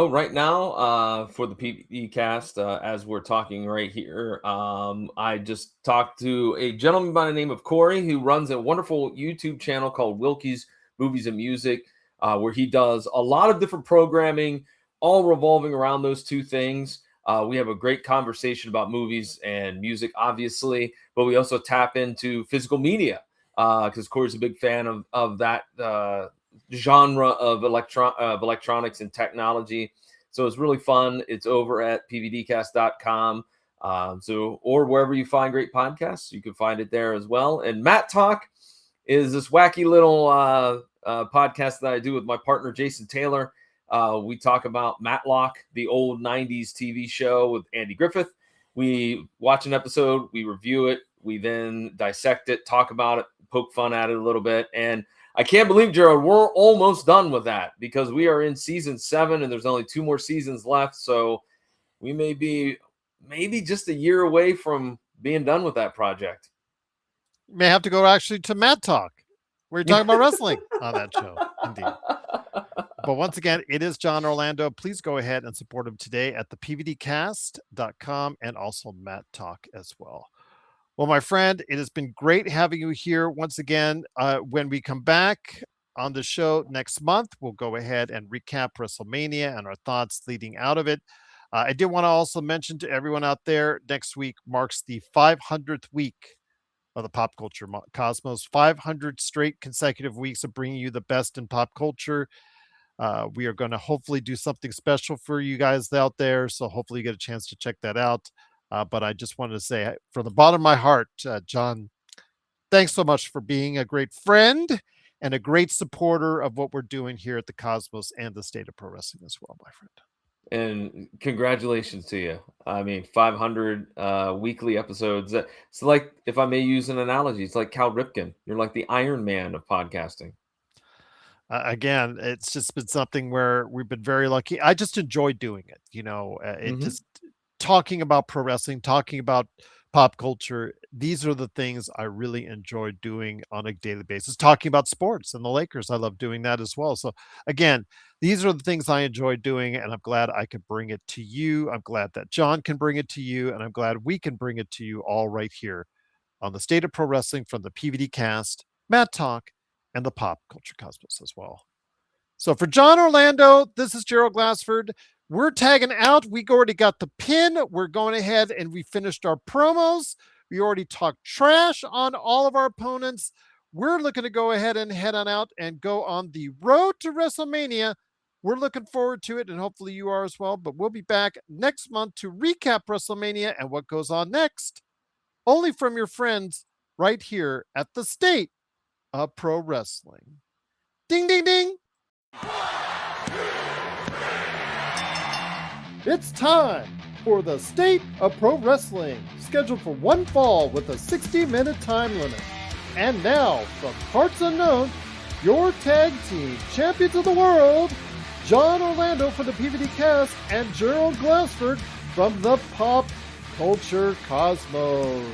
Speaker 2: right now, for the PVDcast, as we're talking right here, I just talked to a gentleman by the name of Corey, who runs a wonderful YouTube channel called Wilkie's Movies and Music, where he does a lot of different programming, all revolving around those two things. We have a great conversation about movies and music, obviously, but we also tap into physical media, because Corey's a big fan of that genre of electronics and technology. So it's really fun. It's over at pvdcast.com. Or wherever you find great podcasts, you can find it there as well. And Matt Talk is this wacky little podcast that I do with my partner, Jason Taylor. We talk about Matlock, the old 90s TV show with Andy Griffith. We watch an episode, we review it, we then dissect it, talk about it, poke fun at it a little bit. And I can't believe, Gerald, we're almost done with that because we are in season 7 and there's only 2 more seasons left. So we may be maybe just a year away from being done with that project.
Speaker 1: You may have to go actually to Matt Talk, where you're talking about wrestling on that show. Indeed. But once again, it is John Orlando. Please go ahead and support him today at the PVDCast.com and also Matt Talk as well. Well, my friend, it has been great having you here once again. When we come back on the show next month, we'll go ahead and recap WrestleMania and our thoughts leading out of it. I did want to also mention to everyone out there, next week marks the 500th week of the pop culture cosmos. 500 straight consecutive weeks of bringing you the best in pop culture. We are going to hopefully do something special for you guys out there. So hopefully you get a chance to check that out. But I just wanted to say from the bottom of my heart, John, thanks so much for being a great friend and a great supporter of what we're doing here at the Cosmos and the State of Pro Wrestling as well, my friend.
Speaker 2: And congratulations to you. I mean, 500 weekly episodes. It's like, if I may use an analogy, it's like Cal Ripken. You're like the Iron Man of podcasting.
Speaker 1: Again, it's just been something where we've been very lucky. I just enjoy doing it. Just talking about pro wrestling, talking about pop culture. These are the things I really enjoy doing on a daily basis. Talking about sports and the Lakers, I love doing that as well. So again, these are the things I enjoy doing, and I'm glad I could bring it to you. I'm glad that John can bring it to you, and I'm glad we can bring it to you all right here on the State of Pro Wrestling from the PVD Cast, Matt Talk, and the Pop Culture Cosmos as well. So for John Orlando, this is Gerald Glassford. We're tagging out. We already got the pin. We're going ahead and we finished our promos. We already talked trash on all of our opponents. We're looking to go ahead and head on out and go on the road to WrestleMania. We're looking forward to it, and hopefully you are as well. But we'll be back next month to recap WrestleMania and what goes on next, only from your friends right here at the State of Pro Wrestling. Ding, ding, ding. It's time for the State of Pro Wrestling, scheduled for one fall with a 60-minute time limit. And now, from parts unknown, your tag team champions of the world, John Orlando for the PVD Cast and Gerald Glassford from the Pop Culture Cosmos.